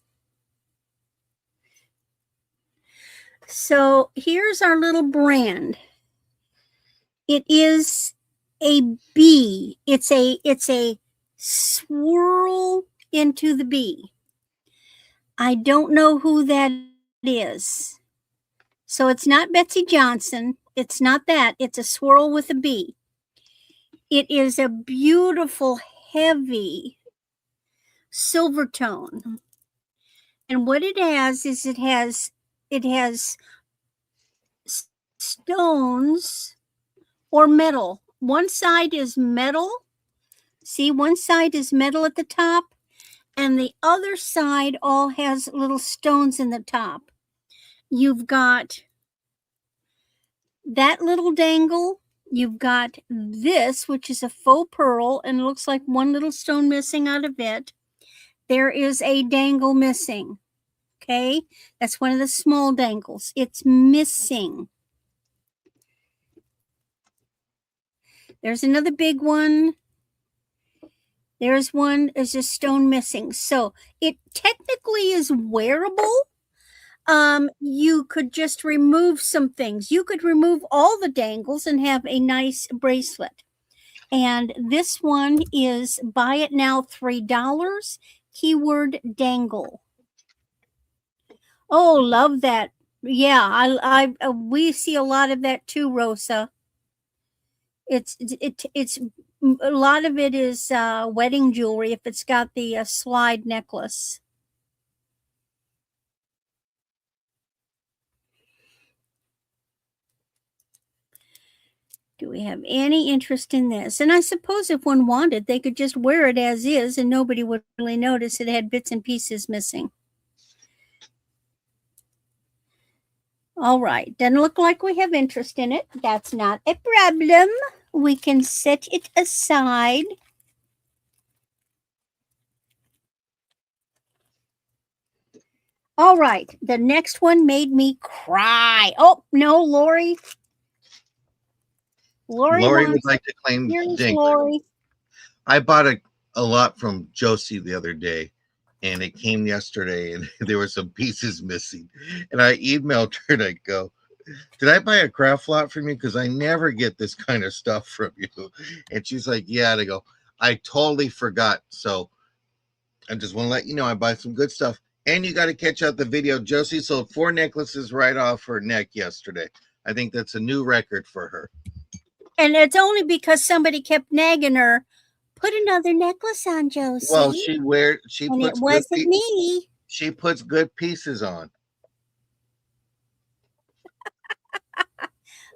So here's our little brand. It is a bee. It's a swirl into the bee. I don't know who that is. So it's not Betsy Johnson. It's not that. It's a swirl with a bee. It is a beautiful, heavy silver tone. And what it has is it has stones or metal. One side is metal. See, one side is metal at the top, and the other side all has little stones in the top. You've got that little dangle. You've got this, which is a faux pearl, and it looks like one little stone missing out of it. There is a dangle missing. Okay, that's one of the small dangles. It's missing. There's another big one. There's a stone missing. So it technically is wearable. You could just remove some things. You could remove all the dangles and have a nice bracelet. And this one is buy it now, $3, keyword dangle. Oh, love that. Yeah, we see a lot of that too, Rosa. It's a lot of it is wedding jewelry if it's got the slide necklace. Do we have any interest in this? And I suppose if one wanted, they could just wear it as is and nobody would really notice it had bits and pieces missing. All right, doesn't look like we have interest in it. That's not a problem. We can set it aside. All right, the next one made me cry. Oh, no, Lori. Lori would like to claim Dink. Lori. I bought a lot from Josie the other day, and it came yesterday, and there were some pieces missing. And I emailed her and I go, did I buy a craft lot from you? Because I never get this kind of stuff from you. And she's like, yeah. And I go, I totally forgot. So I just want to let you know I buy some good stuff. And you got to catch out the video. Josie sold 4 necklaces right off her neck yesterday. I think that's a new record for her. And it's only because somebody kept nagging her, put another necklace on, Josie. Well, she and puts it wasn't me. She puts good pieces on.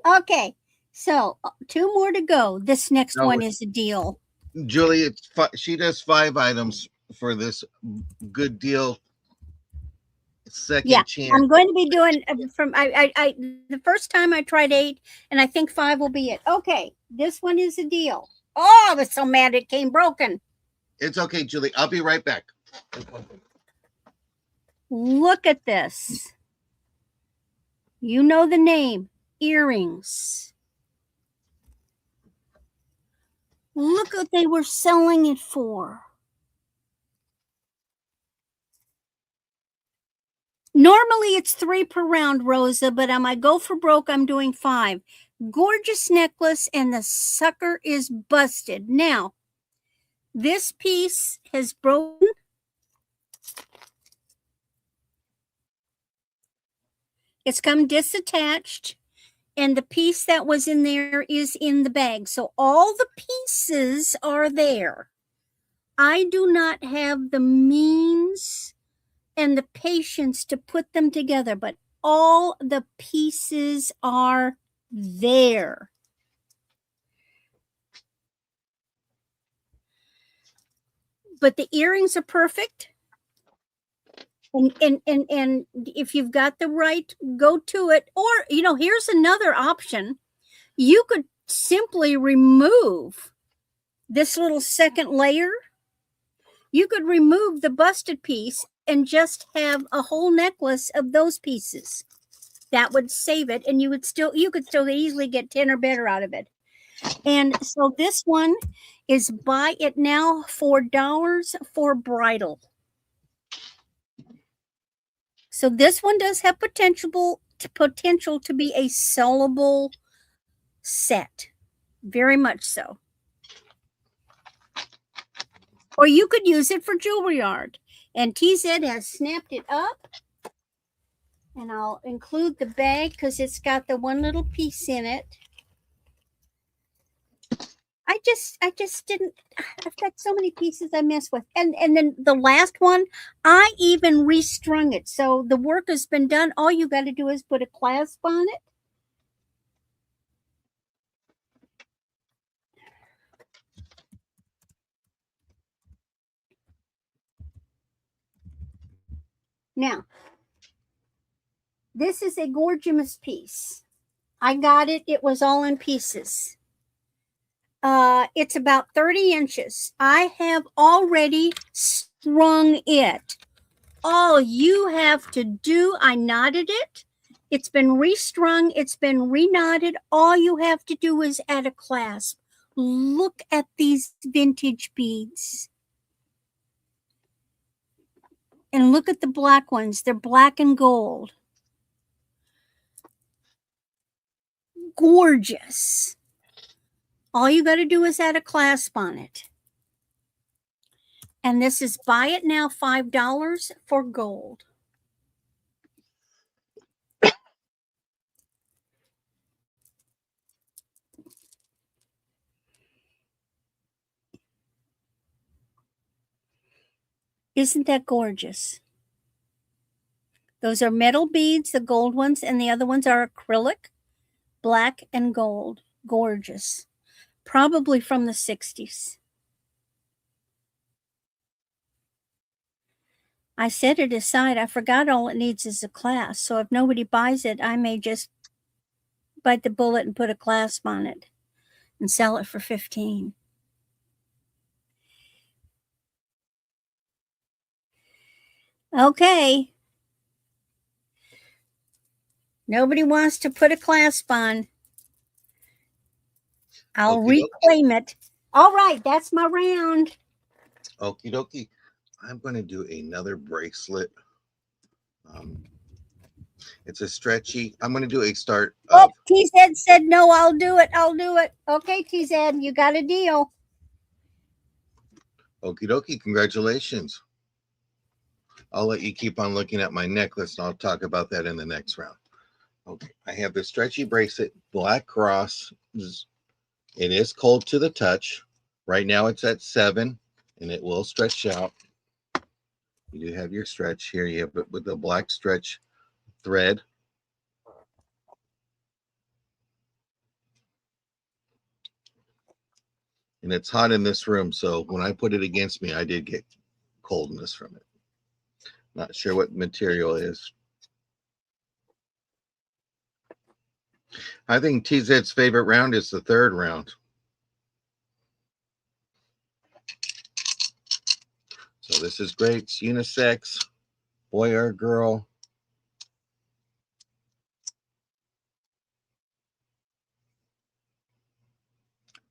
Okay, so 2 more to go. This next one is a deal. Julie, she does 5 items for this good deal. Second chance. I'm going to be doing from the first time I tried 8, and I think 5 will be it. Okay, this one is a deal. Oh, I was so mad it came broken. It's okay, Julie. I'll be right back. Look at this. You know the name, earrings. Look what they were selling it for. Normally it's 3 per round, Rosa, but on my go for broke, I'm doing 5. Gorgeous necklace, and the sucker is busted. Now, this piece has broken. It's come disattached, and the piece that was in there is in the bag. So all the pieces are there. I do not have the means and the patience to put them together, but all the pieces are there. But the earrings are perfect. And if you've got the right, go to it. Or, here's another option. You could simply remove this little second layer. You could remove the busted piece and just have a whole necklace of those pieces. That would save it, and you could still easily get 10 or better out of it. And so this one is buy it now, $4 for bridal. So this one does have potential to be a sellable set. Very much so. Or you could use it for jewelry art. And TZ has snapped it up. And I'll include the bag because it's got the one little piece in it. I just didn't. I've got so many pieces I mess with. And then the last one, I even restrung it. So the work has been done. All you got to do is put a clasp on it. Now, this is a gorgeous piece. I got it. It was all in pieces. It's about 30 inches. I have already strung it. All you have to do, I knotted it. It's been restrung. It's been reknotted. All you have to do is add a clasp. Look at these vintage beads. And look at the black ones. They're black and gold. Gorgeous. All you got to do is add a clasp on it. And this is buy it now, $5 for gold. Isn't that gorgeous? Those are metal beads, the gold ones, and the other ones are acrylic, black and gold. Gorgeous. Probably from the 60s. I set it aside. I forgot all it needs is a clasp. So if nobody buys it, I may just bite the bullet and put a clasp on it and sell it for $15. Okay. Nobody wants to put a clasp on. I'll reclaim it. All right, that's my round. Okie dokie. I'm going to do another bracelet. It's a stretchy. I'm going to do a start. Oh, TZ said no. I'll do it. Okay, TZ, you got a deal. Okie dokie. Congratulations. I'll let you keep on looking at my necklace, and I'll talk about that in the next round. Okay, I have the stretchy bracelet, black cross. It is cold to the touch. Right now it's at 7, and it will stretch out. You do have your stretch here. You have it with the black stretch thread. And it's hot in this room, so when I put it against me, I did get coldness from it. Not sure what material is. I think TZ's favorite round is the third round. So this is great. It's unisex, boy or girl.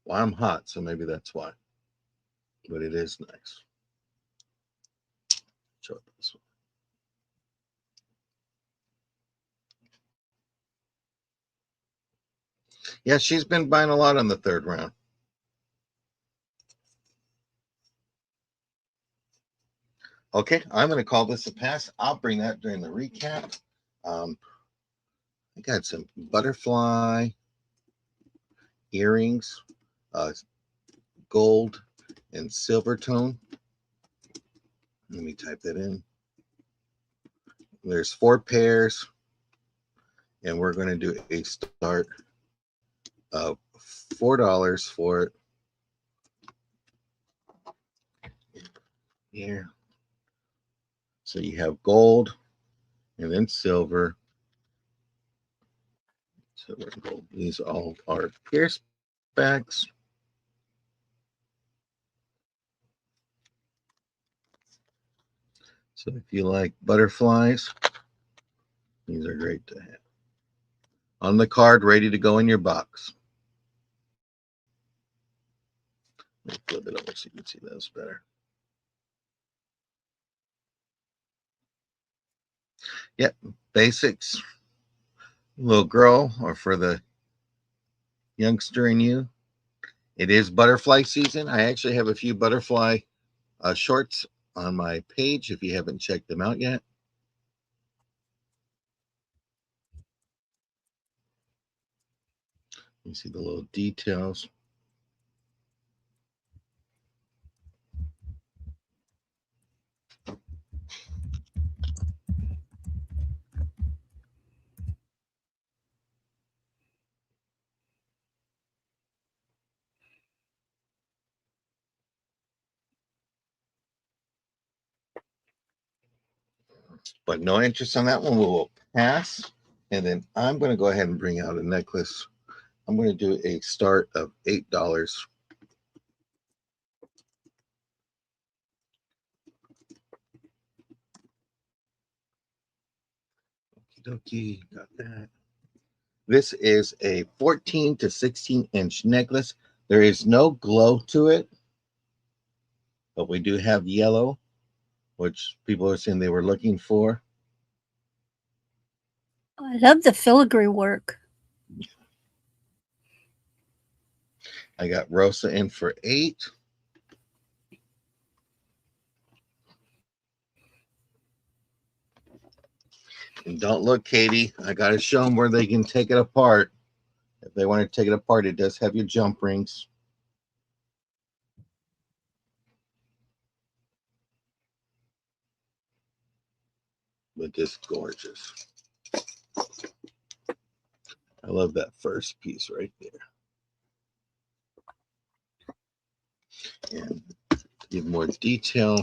Well, I'm hot, so maybe that's why. But it is nice. Show it this way. Yeah, she's been buying a lot on the third round. Okay, I'm going to call this a pass. I'll bring that during the recap. I got some butterfly earrings, uh, gold and silver tone. Let me type that in. There's 4 pairs, and we're going to do a start of $4 for it. Here. So you have gold and then silver. Silver and gold. These all are pierce backs. So if you like butterflies, these are great to have. On the card, ready to go in your box. Let me flip it over so you can see those better. Yep, basics. Little girl, or for the youngster in you. It is butterfly season. I actually have a few butterfly shorts on my page if you haven't checked them out yet. You see the little details. But no interest on that one. We will pass. And then I'm going to go ahead and bring out a necklace. I'm going to do a start of $8. Okie dokie, got that. This is a 14 to 16-inch necklace. There is no glow to it, but we do have yellow, which people are saying they were looking for. I love the filigree work. I got Rosa in for 8. And don't look, Katie. I got to show them where they can take it apart. If they want to take it apart, it does have your jump rings. But just gorgeous. I love that first piece right there. And give more detail.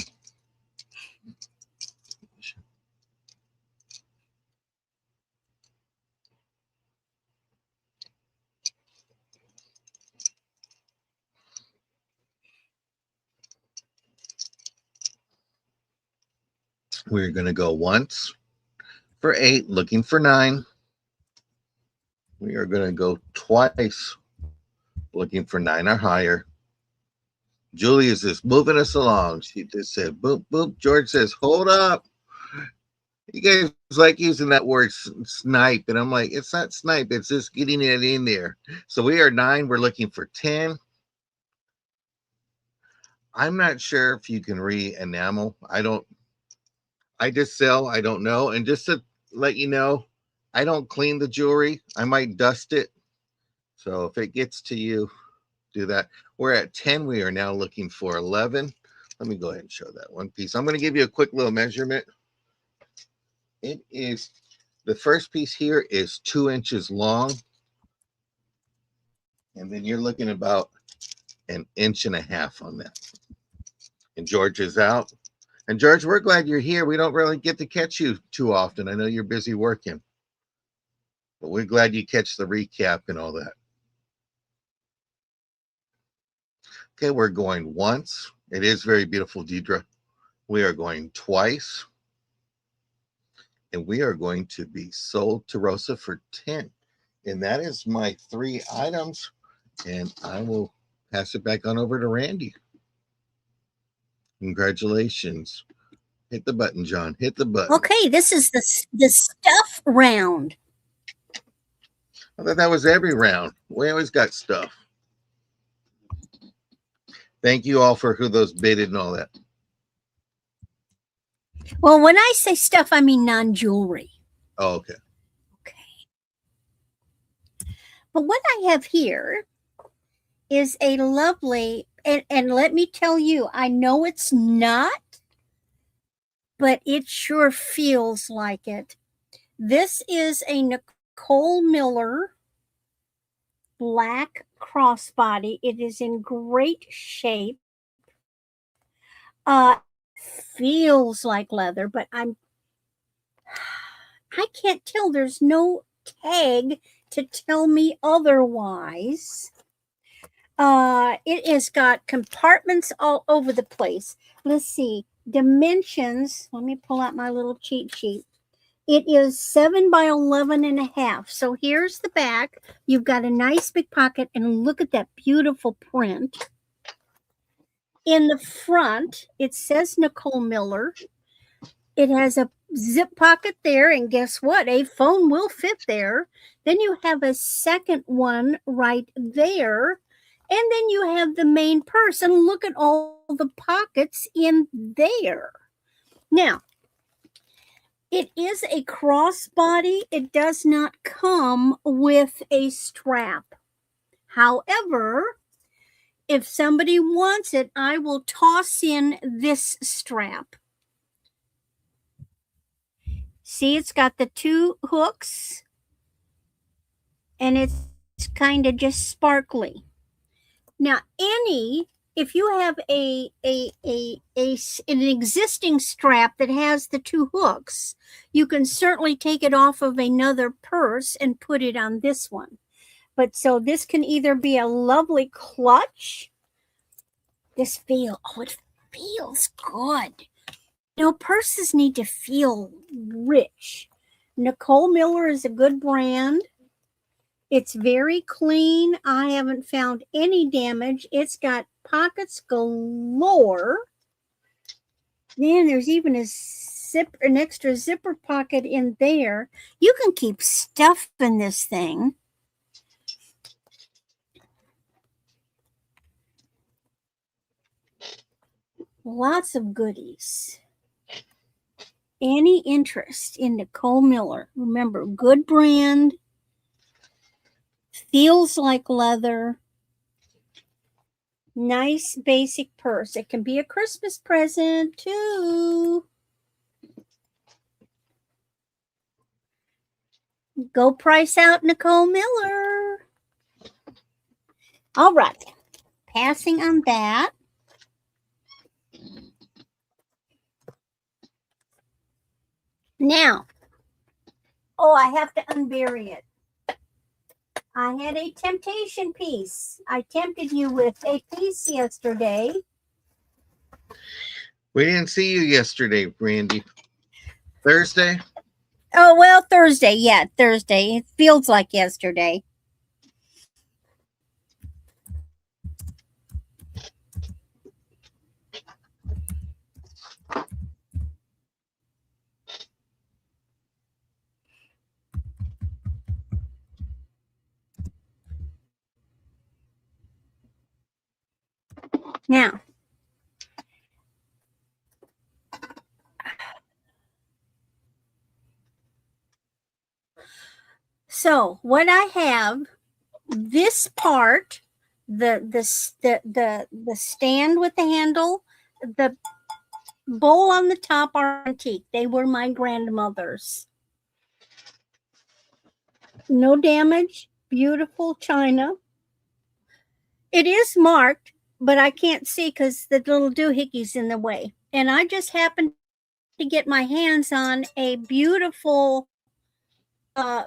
We're going to go once for 8, looking for 9. We are going to go twice, looking for 9 or higher. Julie is just moving us along. She just said, boop, boop. George says, hold up. You guys like using that word snipe. And I'm like, it's not snipe. It's just getting it in there. So we are 9. We're looking for 10. I'm not sure if you can re-enamel. I just sell. I don't know. And just to let you know, I don't clean the jewelry. I might dust it. So if it gets to you, do that. We're at 10. We are now looking for 11. Let me go ahead and show that one piece. I'm going to give you a quick little measurement. It is, the first piece here is 2 inches long. And then you're looking about 1.5 inches on that. And George is out. And George, we're glad you're here. We don't really get to catch you too often. I know you're busy working. But we're glad you catch the recap and all that. Okay, we're going once. It is very beautiful, Deidre. We are going twice. And we are going to be sold to Rosa for 10. And that is my 3 items. And I will pass it back on over to Randy. Congratulations. Hit the button, John. Hit the button. Okay, this is the stuff round. I thought that was every round. We always got stuff. Thank you all for who those bidded and all that. Well, when I say stuff, I mean non-jewelry. Oh, okay. Okay. But what I have here is a lovely, and let me tell you, I know it's not, but it sure feels like it. This is a Nicole Miller black crossbody. It is in great shape. Feels like leather, but I can't tell. There's no tag to tell me otherwise. It has got compartments all over the place. Let's see. Dimensions. Let me pull out my little cheat sheet. It is 7 by 11.5. So here's the back. You've got a nice big pocket, and look at that beautiful print. In the front, it says Nicole Miller. It has a zip pocket there, and guess what? A phone will fit there. Then you have a second one right there. And then you have the main purse, and look at all the pockets in there. Now, it is a crossbody. It does not come with a strap. However, if somebody wants it, I will toss in this strap. See, it's got the 2 hooks, and it's kind of just sparkly. Now, if you have an existing strap that has the 2 hooks, you can certainly take it off of another purse and put it on this one. But so this can either be a lovely clutch. It feels good. Purses need to feel rich. Nicole Miller is a good brand. It's very clean. I haven't found any damage. It's got pockets galore. Man, there's even an extra zipper pocket in there. You can keep stuff in this thing. Lots of goodies. Any interest in Nicole Miller? Remember, good brand. Feels like leather. Nice basic purse. It can be a Christmas present too. Go price out Nicole Miller. All right. Passing on that. Now, I have to unbury it. I had a temptation piece. I tempted you with a piece yesterday. We didn't see you yesterday, Randy. Thursday? Oh, well, Thursday. Yeah, Thursday. It feels like yesterday. Now, so what I have, this part, the stand with the handle, the bowl on the top are antique. They were my grandmother's. No damage. Beautiful china. It is marked, but I can't see because the little doohickeys in the way. And I just happened to get my hands on a beautiful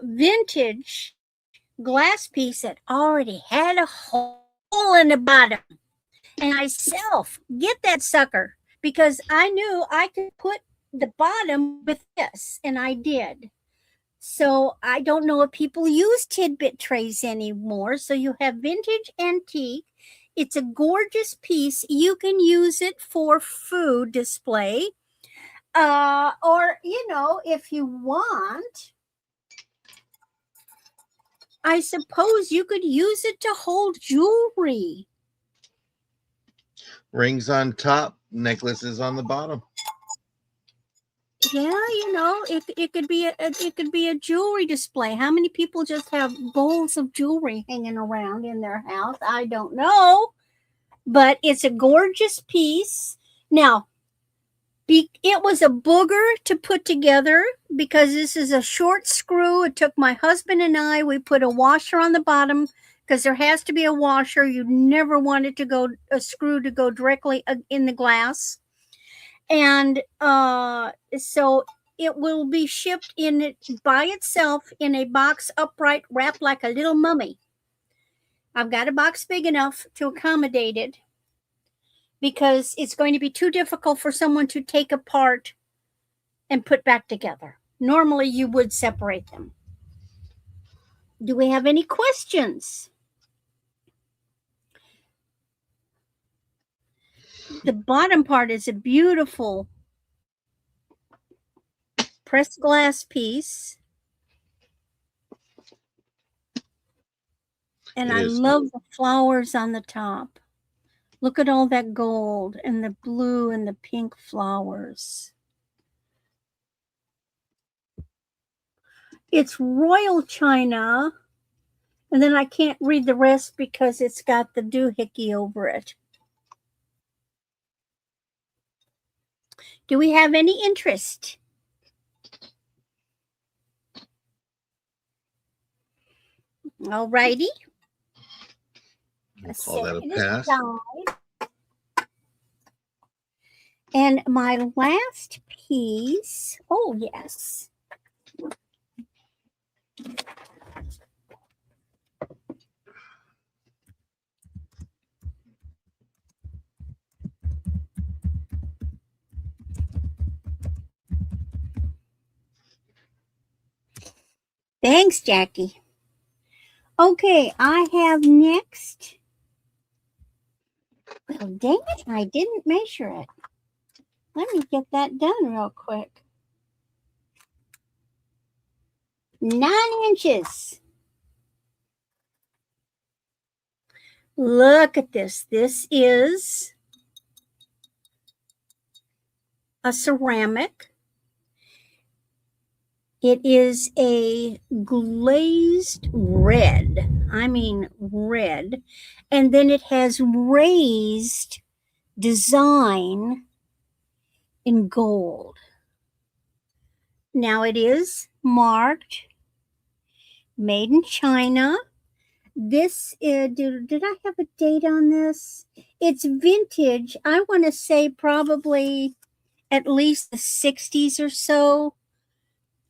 vintage glass piece that already had a hole in the bottom. And myself, get that sucker, because I knew I could put the bottom with this, and I did. So I don't know if people use tidbit trays anymore. So you have vintage antique. It's a gorgeous piece. You can use it for food display. Or, if you want, I suppose you could use it to hold jewelry. Rings on top, necklaces on the bottom. Yeah, it could be a jewelry display. How many people just have bowls of jewelry hanging around in their house? I don't know, but it's a gorgeous piece. Now, it was a booger to put together because this is a short screw. It took my husband and I. We put a washer on the bottom because there has to be a washer. You never want it to go a screw to go directly in the glass. And so it will be shipped in it by itself in a box upright wrapped like a little mummy. I've got a box big enough to accommodate it because it's going to be too difficult for someone to take apart and put back together. Normally you would separate them. Do we have any questions? The bottom part is a beautiful pressed glass piece. And I love the flowers on the top. Look at all that gold and the blue and the pink flowers. It's royal china. And then I can't read the rest because it's got the doohickey over it. Do we have any interest? All righty. We'll call that a pass. And my last piece, oh yes. Thanks, Jackie. Okay, I have next. Well, dang it, I didn't measure it. Let me get that done real quick. 9 inches. Look at this. This is a ceramic. It is a glazed red. I mean red. And then it has raised design in gold. Now it is marked made in China. This did I have a date on this? It's vintage. I want to say probably at least the 60s or so.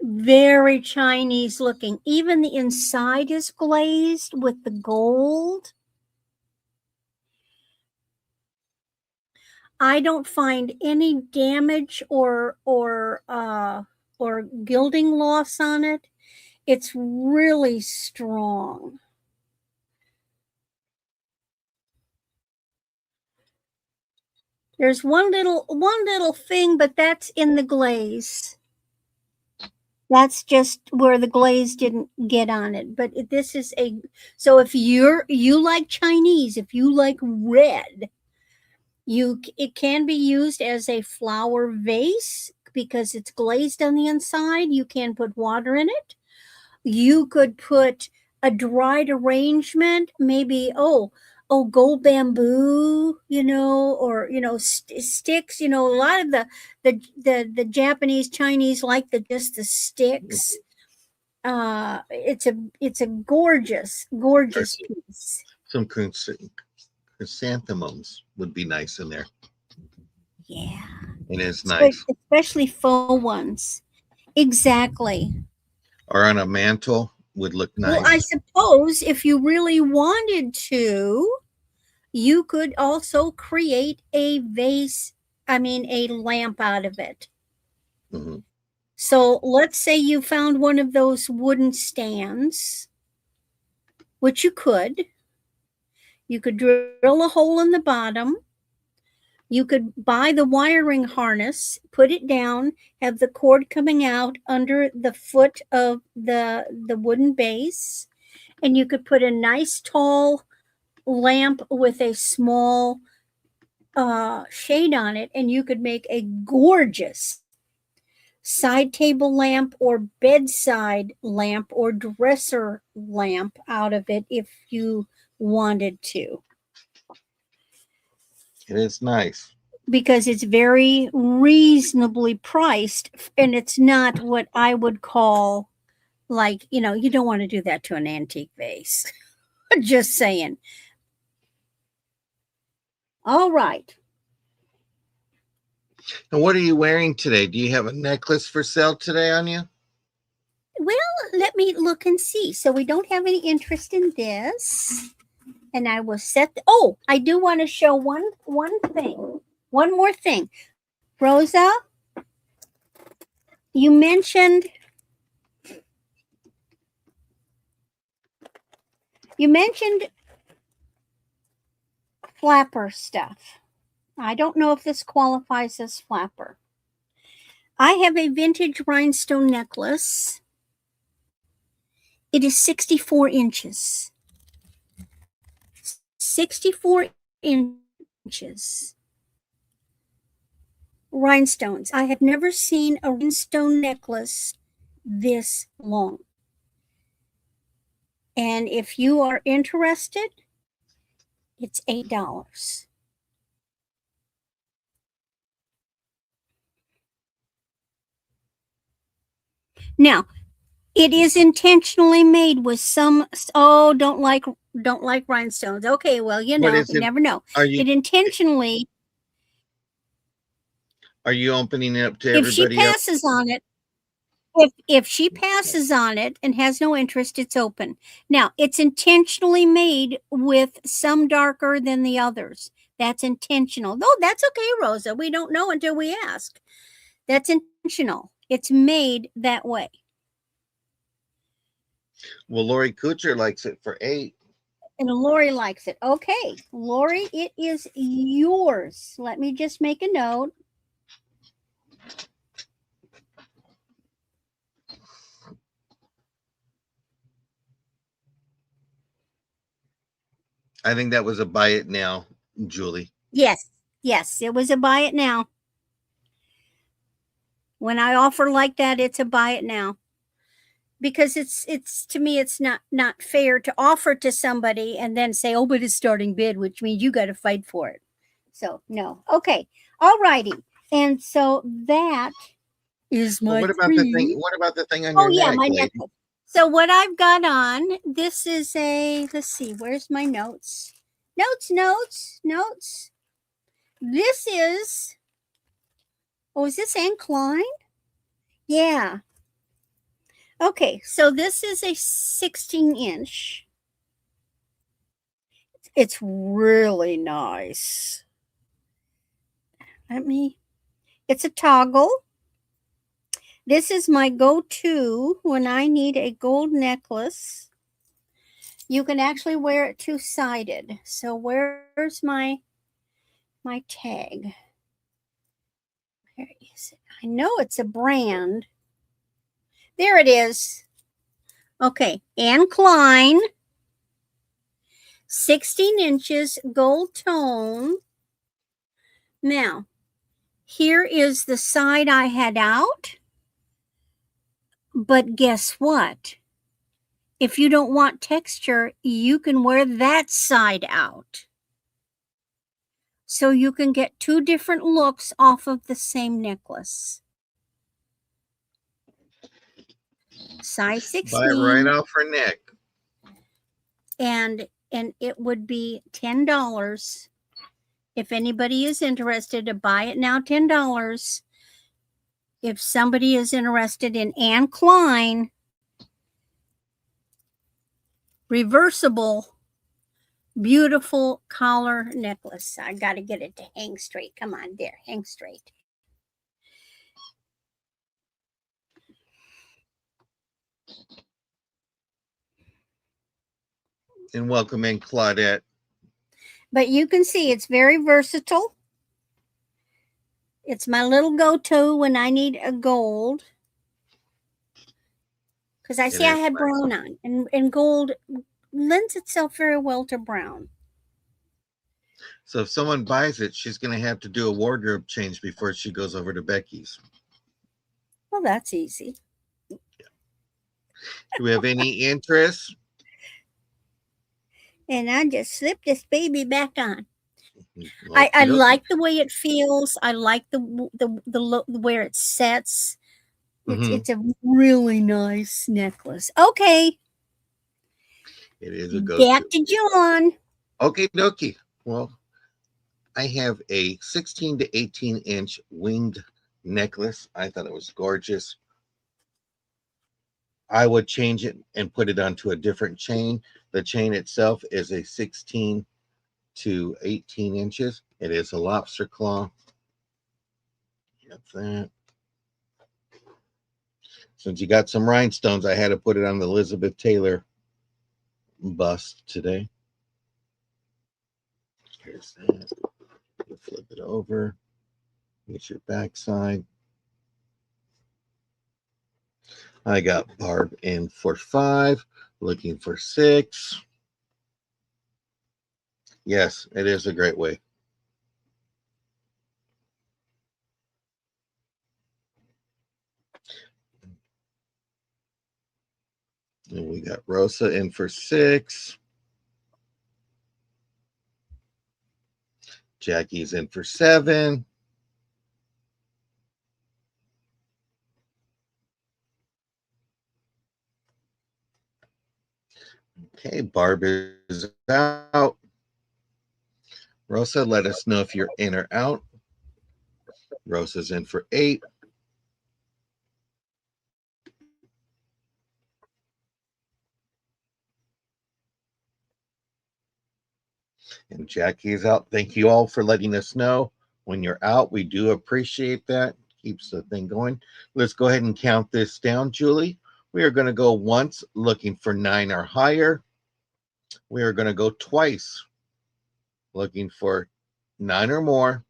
Very Chinese looking. Even the inside is glazed with the gold. I don't find any damage or gilding loss on it. It's really strong. There's one little thing, but that's in the glaze. That's just where the glaze didn't get on it. But this is so if you like Chinese, if you like red, it can be used as a flower vase because it's glazed on the inside. You can put water in it. You could put a dried arrangement, maybe gold bamboo, or sticks. A lot of the Japanese, Chinese like just the sticks. It's a gorgeous piece. Some chrysanthemums would be nice in there. Yeah, it is nice, especially faux ones. Exactly. Or on a mantle would look nice. Well, I suppose if you really wanted to, you could also create a vase, a lamp out of it. Mm-hmm. So let's say you found one of those wooden stands, which you could. You could drill a hole in the bottom. You could buy the wiring harness, put it down, have the cord coming out under the foot of the wooden base, and you could put a nice tall lamp with a small shade on it, and you could make a gorgeous side table lamp or bedside lamp or dresser lamp out of it if you wanted to. It is nice. Because it's very reasonably priced, and it's not what I would call, like, you don't want to do that to an antique vase. Just saying. All right. And what are you wearing today? Do you have a necklace for sale today on you? Well, let me look and see. So we don't have any interest in this. And I will set I do want to show one thing. One more thing. Rosa, you mentioned flapper stuff. I don't know if this qualifies as flapper. I have a vintage rhinestone necklace. It is 64 inches. 64 inches. Rhinestones. I have never seen a rhinestone necklace this long. And if you are interested, it's $8. Now, it is intentionally made with some don't like rhinestones. Okay, well, you never know. It intentionally. Are you opening it up to everybody? If she passes on it, if she passes on it and has no interest, it's open. Now, it's intentionally made with some darker than the others. That's intentional. No, that's okay, Rosa. We don't know until we ask. That's intentional. It's made that way. Well, Lori Kuchar likes it for $8. And Lori likes it. Okay, Lori, it is yours. Let me just make a note. I think that was a buy it now, Julie. Yes, it was a buy it now. When I offer like that, it's a buy it now. Because it's to me, it's not fair to offer to somebody and then say, but it's starting bid, which means you got to fight for it. So no. Okay. All righty. And so that is my. What about the thing? What about the thing on your neck? My necklace. So what I've got on, this is let's see, where's my notes? Notes. This is, is this Anne Klein? Yeah. Okay, so this is a 16-inch. It's really nice. It's a toggle. This is my go-to when I need a gold necklace. You can actually wear it two-sided. So where's my tag? Where is it? I know it's a brand. There it is. Okay, Anne Klein, 16 inches, gold tone. Now, here is the side I had out. But guess what? If you don't want texture, you can wear that side out. So you can get two different looks off of the same necklace. Size 16. Buy it right off her neck. And it would be $10. If anybody is interested, to buy it now, $10. If somebody is interested in Anne Klein, reversible, beautiful collar necklace. I got to get it to hang straight. Come on, there, hang straight. And welcome in, Claudette. But you can see it's very versatile. It's my little go-to when I need a gold. Because I It see I is had nice. brown on, and gold lends itself very well to brown. So if someone buys it, she's going to have to do a wardrobe change before she goes over to Becky's. Well, that's easy. Do we have any interest? And I just slip this baby back on. I Okie dokie. like the way it feels. I like the look where it sets. Mm-hmm. It's a really nice necklace. Okay, It is a back go-to. to John. Okie dokie. Well, I have a 16 to 18 inch winged necklace. I thought it was gorgeous. I would change it and put it onto a different chain. The chain itself is a 16 to 18 inches. It is a lobster claw. Got that. Since you got some rhinestones, I had to put it on the Elizabeth Taylor bust today. Here's that. You flip it over. Get your backside. I got Barb in for 5, looking for 6. Yes, it is a great way. And we got Rosa in for 6. Jackie's in for 7. Okay, Barb is out. Rosa, let us know if you're in or out. Rosa's in for 8. And Jackie is out. Thank you all for letting us know when you're out. We do appreciate that. Keeps the thing going. Let's go ahead and count this down, Julie. We are going to go once looking for 9 or higher. We are going to go twice looking for 9 or more.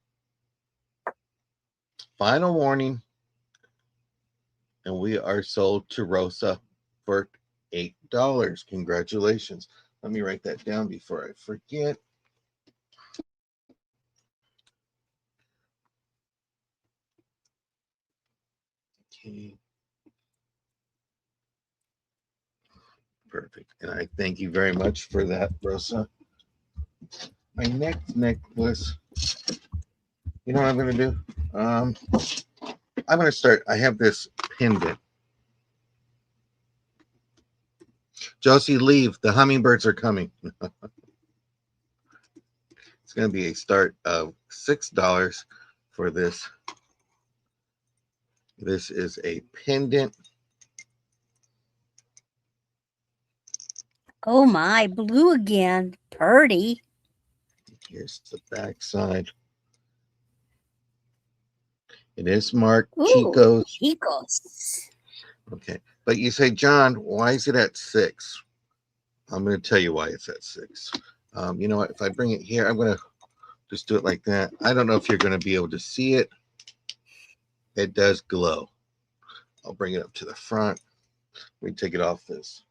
Final warning. And we are sold to Rosa for $8. Congratulations. Let me write that down before I forget. Okay. Perfect. And I thank you very much for that, Rosa. My next necklace, you know what I'm going to do? I'm going to start. I have this pendant. Josie, leave. The hummingbirds are coming. It's going to be a start of $6 for this. This is a pendant. Oh my, blue again. Purdy. Here's the back side. It is marked Ooh, Chico's. Chicos. Okay. But you say, John, why is it at 6? I'm going to tell you why it's at 6. You know what? If I bring it here, I'm going to just do it like that. I don't know if you're going to be able to see it. It does glow. I'll bring it up to the front. We take it off this.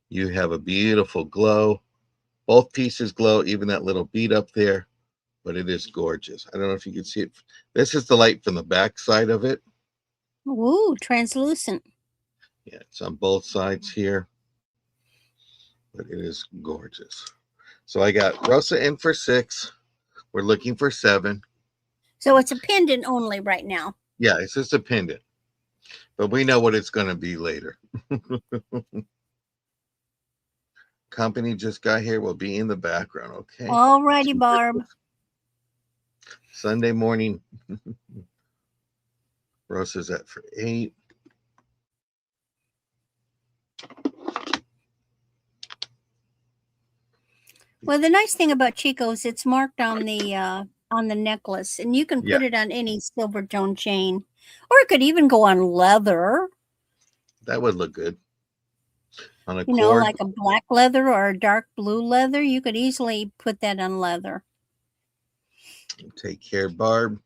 You have a beautiful glow. Both pieces glow, even that little bead up there, but it is gorgeous. I don't know if you can see it. This is the light from the back side of it. Ooh, translucent. Yeah, it's on both sides here, but it is gorgeous. So I got Rosa in for 6. We're looking for 7. So it's a pendant only right now. Yeah, it's just a pendant, but we know what it's going to be later. Company just got here. Will be in the background. Okay. All righty, Barb. Sunday morning. Rosa's at for 8. Well, the nice thing about Chico's, it's marked on the necklace, and you can put it on any silver tone chain, or it could even go on leather. That would look good. On a You know, cord. like a black leather or a dark blue leather. You could easily put that on leather. Take care, Barb.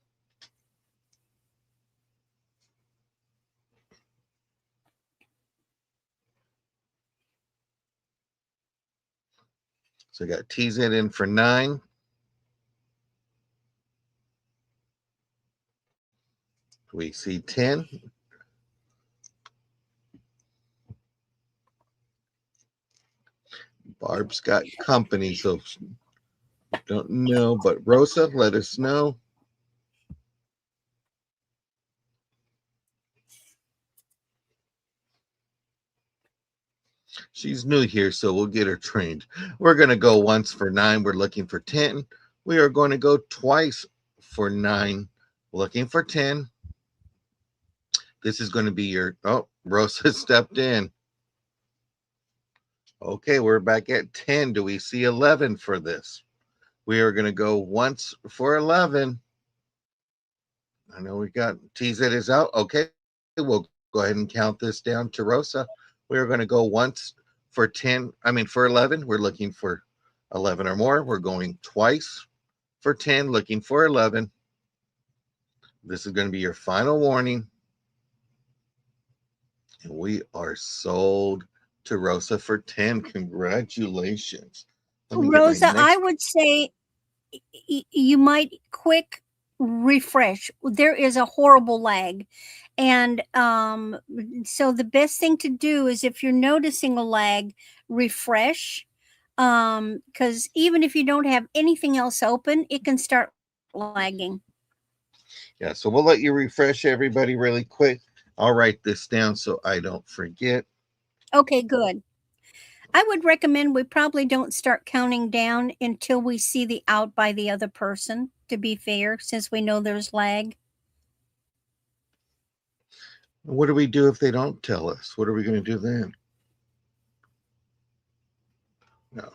So I got TZ in for 9. We see 10. Barb's got company, so don't know. But Rosa, let us know. She's new here, so we'll get her trained. We're going to go once for 9. We're looking for 10. We are going to go twice for 9, looking for 10. This is going to be your, oh, Rosa stepped in. Okay, we're back at 10. Do we see 11 for this? We are going to go once for 11. I know we got TZ is out. Okay, we'll go ahead and count this down to Rosa. We are going to go once for 10. I mean, for 11. We're looking for 11 or more. We're going twice for 10, looking for 11. This is going to be your final warning. And we are sold to Rosa for 10. Congratulations. Rosa, I would say you might quick refresh. There is a horrible lag. And so the best thing to do is, if you're noticing a lag, refresh. Because even if you don't have anything else open, it can start lagging. Yeah, so we'll let you refresh everybody really quick. I'll write this down so I don't forget. Okay, good. I would recommend we probably don't start counting down until we see the out by the other person, to be fair, since we know there's lag. What do we do if they don't tell us? What are we going to do then? No.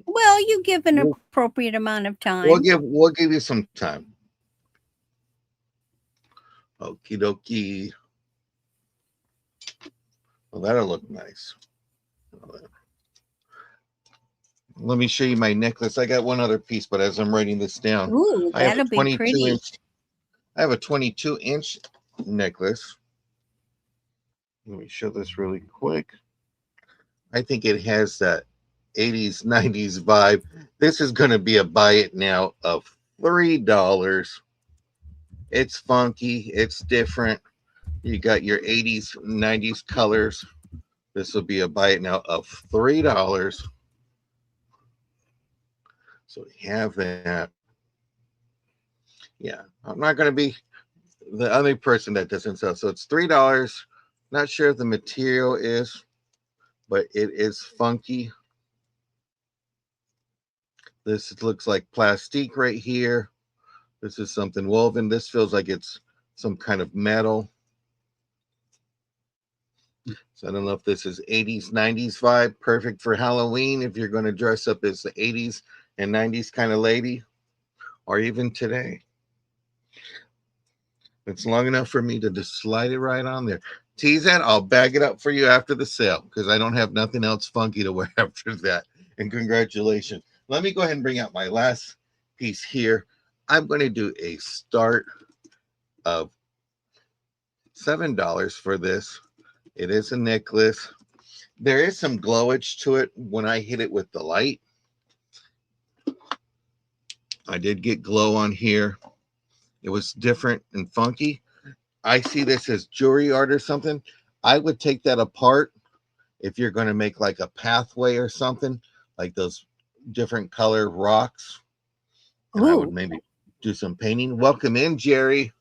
Well, you give an appropriate amount of time. We'll give you some time. Okie dokie. Well, that'll look nice. Let me show you my necklace. I got one other piece, but as I'm writing this down, ooh, that'll be pretty. I have a 22-inch necklace. Let me show this really quick. I think it has that 80s, 90s vibe. This is going to be a buy it now of $3. It's funky. It's different. You got your 80s, 90s colors. This will be a buy it now of $3. So we have that. Yeah, I'm not going to be the only person that doesn't sell. So it's $3. Not sure if the material is, but it is funky. This looks like plastic right here. This is something woven. This feels like it's some kind of metal. So I don't know if this is 80s, 90s vibe. Perfect for Halloween if you're going to dress up as the 80s and 90s kind of lady, or even today. It's long enough for me to just slide it right on there. Tease that. I'll bag it up for you after the sale because I don't have nothing else funky to wear after that. And congratulations. Let me go ahead and bring out my last piece here. I'm going to do a start of $7 for this. It is a necklace. There is some glowage to it when I hit it with the light. I did get glow on here. It was different and funky. I see this as jewelry art or something. I would take that apart if you're going to make like a pathway or something, like those different color rocks. And I would maybe do some painting. Welcome in, Jerry.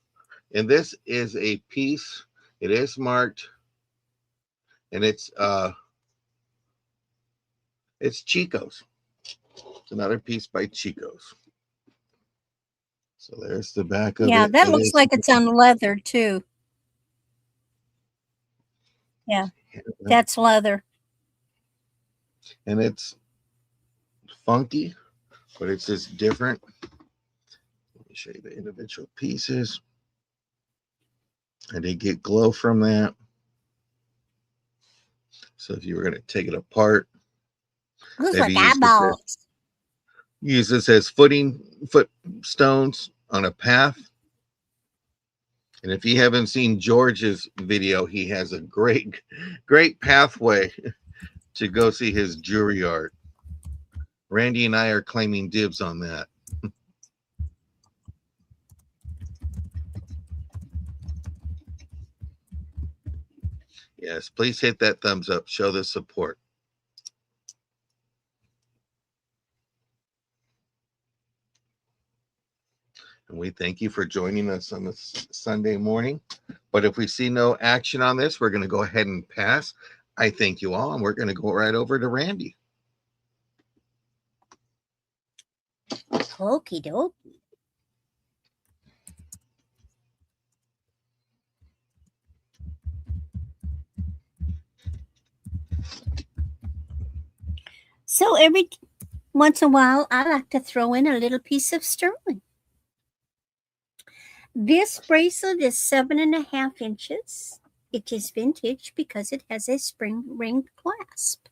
And this is a piece. It is marked. And it's Chico's. It's another piece by Chico's. So there's the back of it. Yeah, that looks like it's on leather too. Yeah, that's leather. And it's funky, but it's just different. Let me show you the individual pieces. I did get glow from that. So if you were going to take it apart, looks like eyeballs. Use this as footstones on a path. And if you haven't seen George's video, he has a great pathway to go see his jewelry art. Randy and I are claiming dibs on that. Yes, please hit that thumbs up. Show the support. And we thank you for joining us on this Sunday morning. But if we see no action on this, we're going to go ahead and pass. I thank you all, and we're going to go right over to Randy. Okie dokie. So every once in a while, I like to throw in a little piece of sterling. This bracelet is 7.5 inches. It is vintage because it has a spring ring clasp.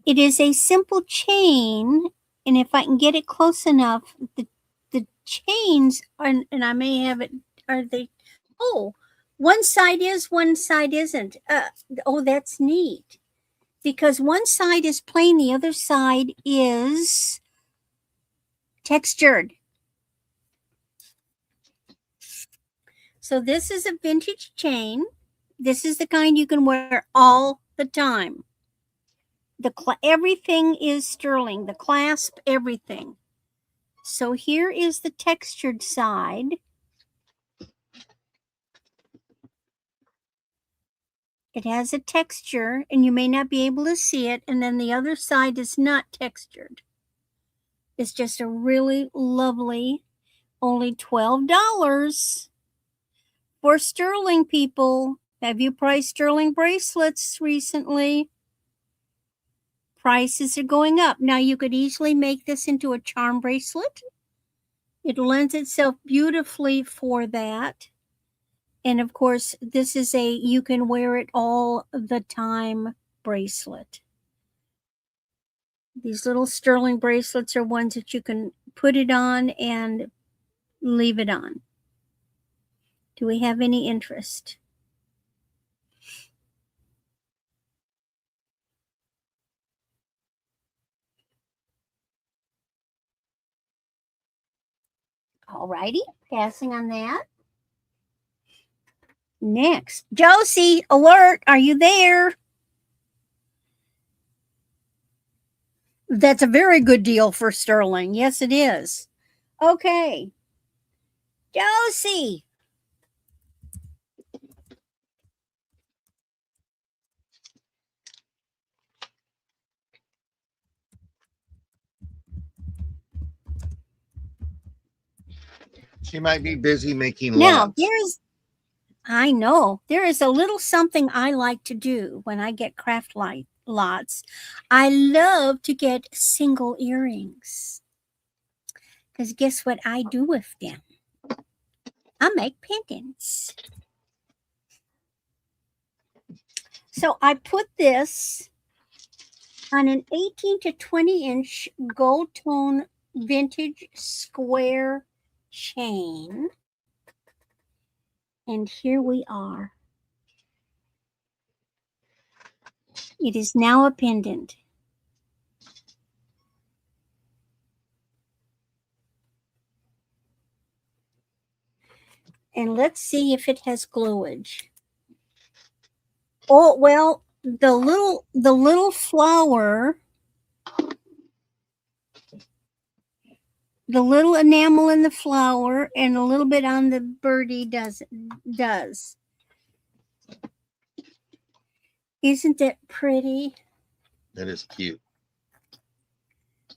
It is a simple chain, and if I can get it close enough, the chains are, and I may have it, are they, oh, one side is, one side isn't. Oh, that's neat. Because one side is plain, the other side is textured. So this is a vintage chain. This is the kind you can wear all the time. Everything is sterling, the clasp, everything. So here is the textured side. It has a texture, and you may not be able to see it, and then the other side is not textured. It's just a really lovely, only $12 for sterling, people. Have you priced sterling bracelets recently? Prices are going up. Now, you could easily make this into a charm bracelet. It lends itself beautifully for that. And of course, this is a you can wear it all the time bracelet. These little sterling bracelets are ones that you can put it on and leave it on. Do we have any interest? All righty, passing on that. Next, Josie, alert, are you there? That's a very good deal for sterling. Yes, it is. Okay. Josie. She might be busy making Now, lots. I know, there is a little something I like to do when I get craft light lots. I love to get single earrings. Because guess what I do with them? I make pendants. So I put this on an 18 to 20 inch gold tone vintage square chain. And here we are. It is now a pendant. And let's see if it has glowage. Oh, well, the little flower, the little enamel in the flower and a little bit on the birdie does. Isn't that pretty? That is cute.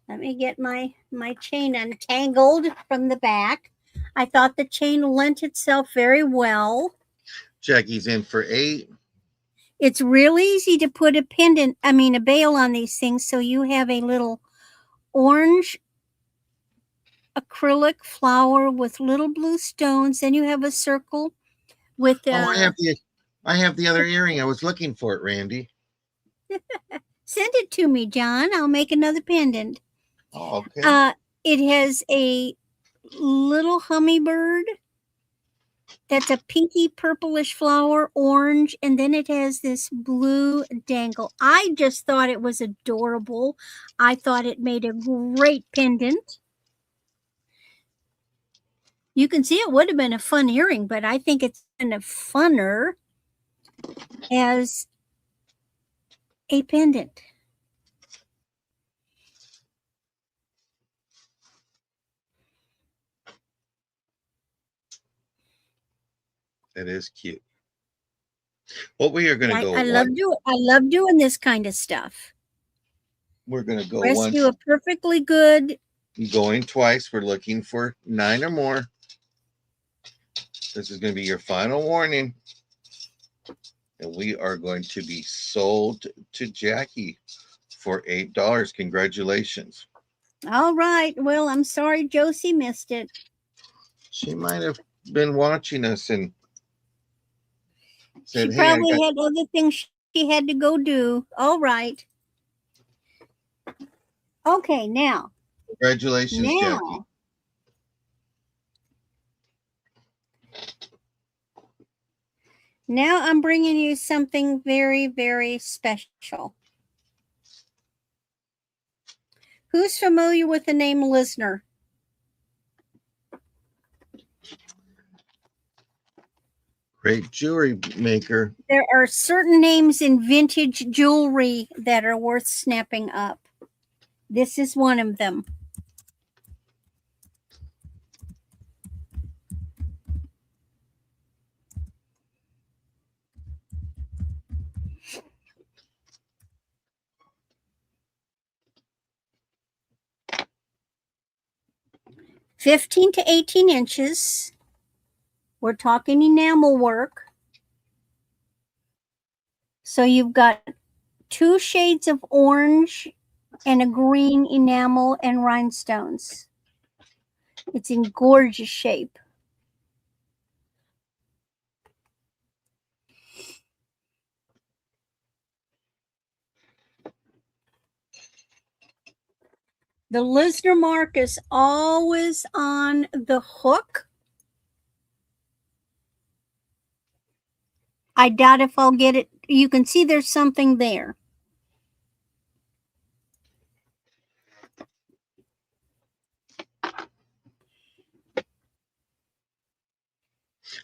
Let me get my chain untangled from the back. I thought the chain lent itself very well. Jackie's in for 8. It's real easy to put a bail on these things, so you have a little orange acrylic flower with little blue stones. Then you have a circle with I have the other earring. I was looking for it, Randy. Send it to me, John. I'll make another pendant. Oh, okay. It has a little hummingbird That's a pinky purplish flower, orange, and then it has this blue dangle. I just thought it was adorable. I thought it made a great pendant. You can see it would have been a fun earring, but I think it's kind of funner as a pendant. It is cute. Well, we are going to go I love doing this kind of stuff. We're going to go Let's once. do a perfectly good. Going twice. We're looking for 9 or more. This is going to be your final warning. And we are going to be sold to Jackie for $8. Congratulations. All right. Well, I'm sorry Josie missed it. She might have been watching us and said, she probably had other things she had to go do. All right. Okay, now. Congratulations, Jackie. Now I'm bringing you something very, very special. Who's familiar with the name Lisner? Great jewelry maker. There are certain names in vintage jewelry that are worth snapping up. This is one of them. $15 to $18 inches. We're talking enamel work. So you've got 2 shades of orange and a green enamel and rhinestones. It's in gorgeous shape. The Lisner mark is always on the hook. I doubt if I'll get it. You can see there's something there.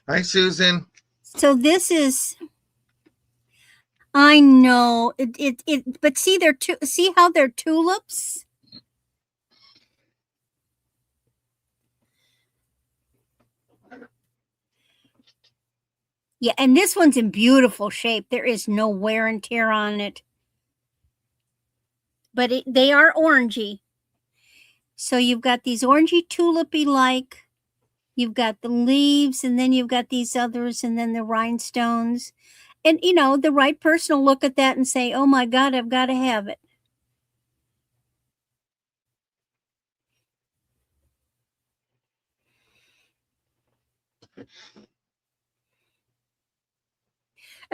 Hi, Susan. So this is, I know but see see how they're tulips? Yeah, and this one's in beautiful shape. There is no wear and tear on it. But they are orangey. So you've got these orangey tulipy like, you've got the leaves, and then you've got these others, and then the rhinestones. And, you know, the right person will look at that and say, oh my God, I've got to have it.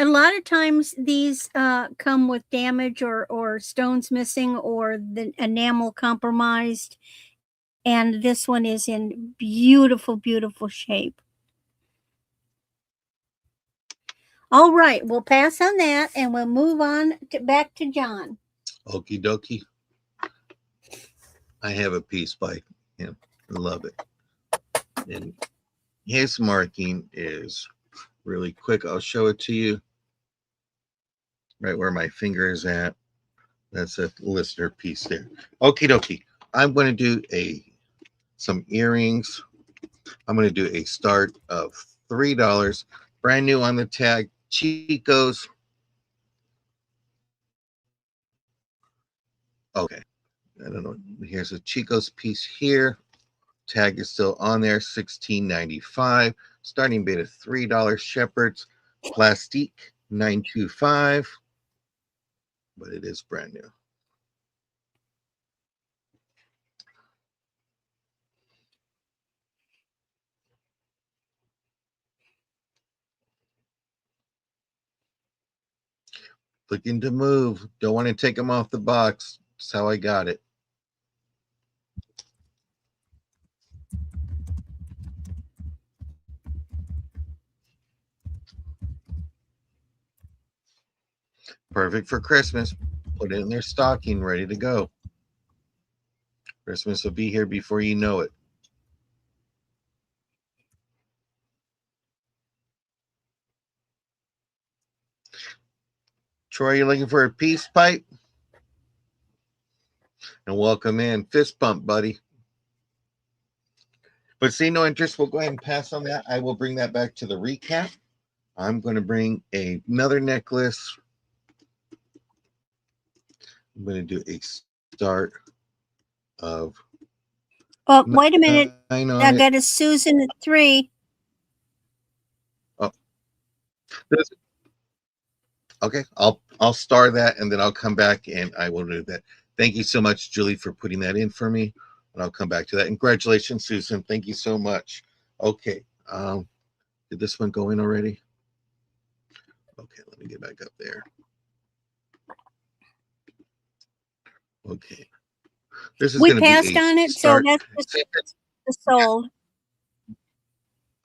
A lot of times these come with damage or stones missing or the enamel compromised. And this one is in beautiful, beautiful shape. All right, we'll pass on that and we'll move on back to John. Okie dokie. I have a piece by him. I love it. And his marking is really quick. I'll show it to you. Right where my finger is at. That's a listener piece there. Okie dokie. I'm going to do some earrings. I'm going to do a start of $3. Brand new on the tag. Chico's. Okay. I don't know. Here's a Chico's piece here. Tag is still on there. $16.95. Starting bid of $3. Shepherd's Plastique $9.25. But it is brand new. Looking to move. Don't want to take them off the box. That's how I got it. Perfect for Christmas. Put it in their stocking, ready to go. Christmas will be here before you know it. Troy, you looking for a peace pipe? And welcome in. Fist bump, buddy. But see no interest, we'll go ahead and pass on that. I will bring that back to the recap. I'm going to bring another necklace. I'm going to do a start of. Oh, wait a minute. I it. got a Susan at 3. Oh. Okay, I'll star that and then I'll come back and I will do that. Thank you so much, Julie, for putting that in for me. And I'll come back to that. And congratulations, Susan. Thank you so much. Okay. Did this one go in already? Okay, let me get back up there. Okay. This is we going to be passed on it, start. so that's just sold.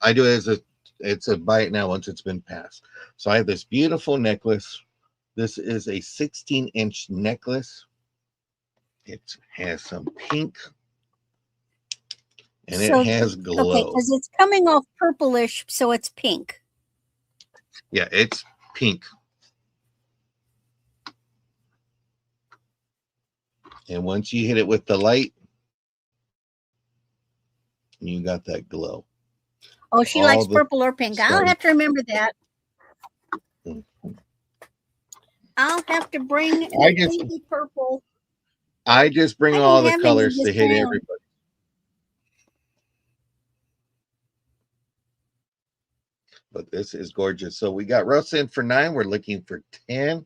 I do it as it's a buy it now once it's been passed. So I have this beautiful necklace. This is a 16-inch necklace. It has some pink. And so, it has glow. Okay, because it's coming off purplish, so it's pink. Yeah, it's pink. And once you hit it with the light, you got that glow. Oh, she likes purple or pink. I'll have to remember that. I'll have to bring the purple. I just bring all the colors to hit everybody. But this is gorgeous. So we got Rosa in for 9. We're looking for 10.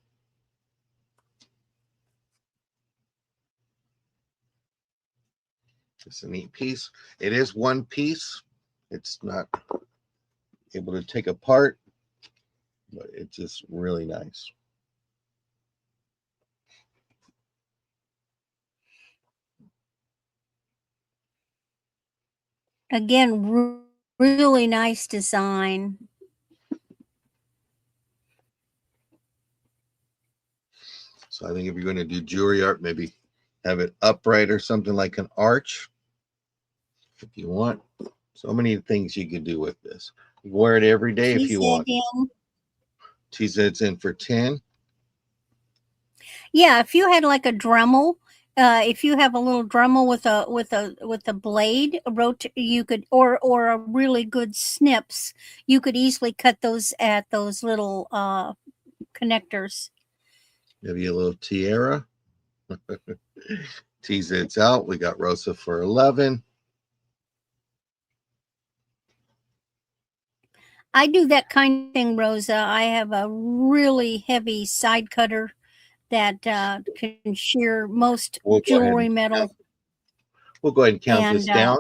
It's a neat piece. It is one piece. It's not able to take apart, but it's just really nice. Again, really nice design. So I think if you're going to do jewelry art, maybe have it upright or something like an arch. If you want, so many things you can do with this. You can wear it every day if you want. TZ's in for 10. Yeah, if you had like a Dremel, if you have a little Dremel with a blade, you could or a really good snips, you could easily cut those at those little connectors. Maybe a little tiara. TZ's out. We got Rosa for 11. I do that kind of thing, Rosa. I have a really heavy side cutter that can shear most jewelry metal. We'll go ahead and count this down.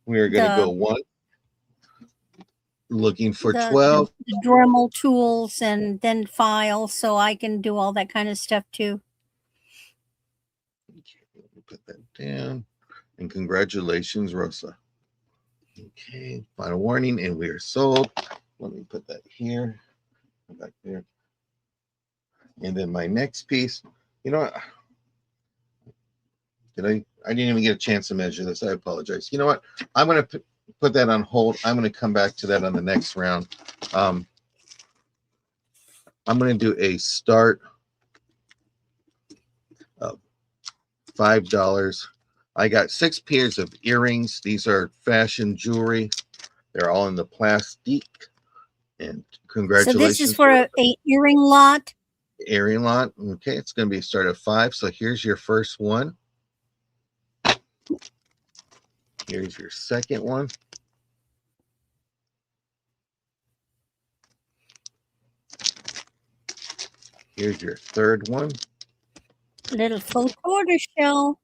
We are going to go 1. Looking for 12. The Dremel tools and then file, so I can do all that kind of stuff too. Okay, put that down. And congratulations, Rosa. Okay, final warning, and we are sold. Let me put that here, back there. And then my next piece, you know what? I didn't even get a chance to measure this. I apologize. You know what? I'm going to put that on hold. I'm going to come back to that on the next round. I'm going to do a start of $5. I got 6 pairs of earrings. These are fashion jewelry. They're all in the plastic. And congratulations. So this is for a earring lot? Earring lot. Okay, it's going to be a start of 5. So here's your first one. Here's your second one. Here's your third one. Little faux tortoiseshell.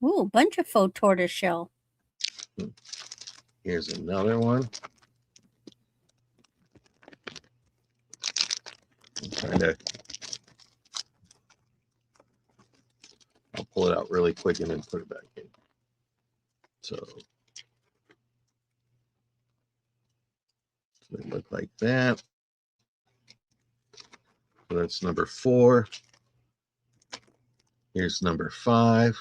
Ooh, a bunch of faux tortoiseshell. Here's another one. I'm trying to. I'll pull it out really quick and then put it back in. So they look like that. that's number 4. Here's number 5.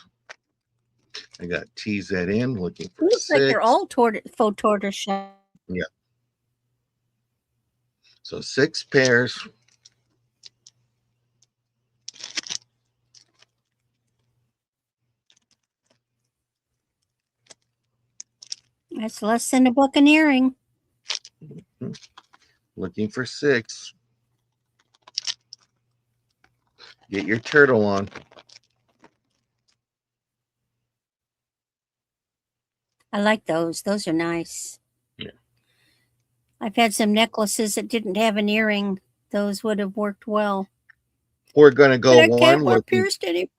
I got TZN looking for Looks 6. like they're all faux tortoise. Yeah. So 6 pairs. That's less than a buccaneering. Looking for 6. Get your turtle on. I like those. Those are nice. Yeah. I've had some necklaces that didn't have an earring. Those would have worked well. We're going to go But I one can't wear looking. pierced anymore.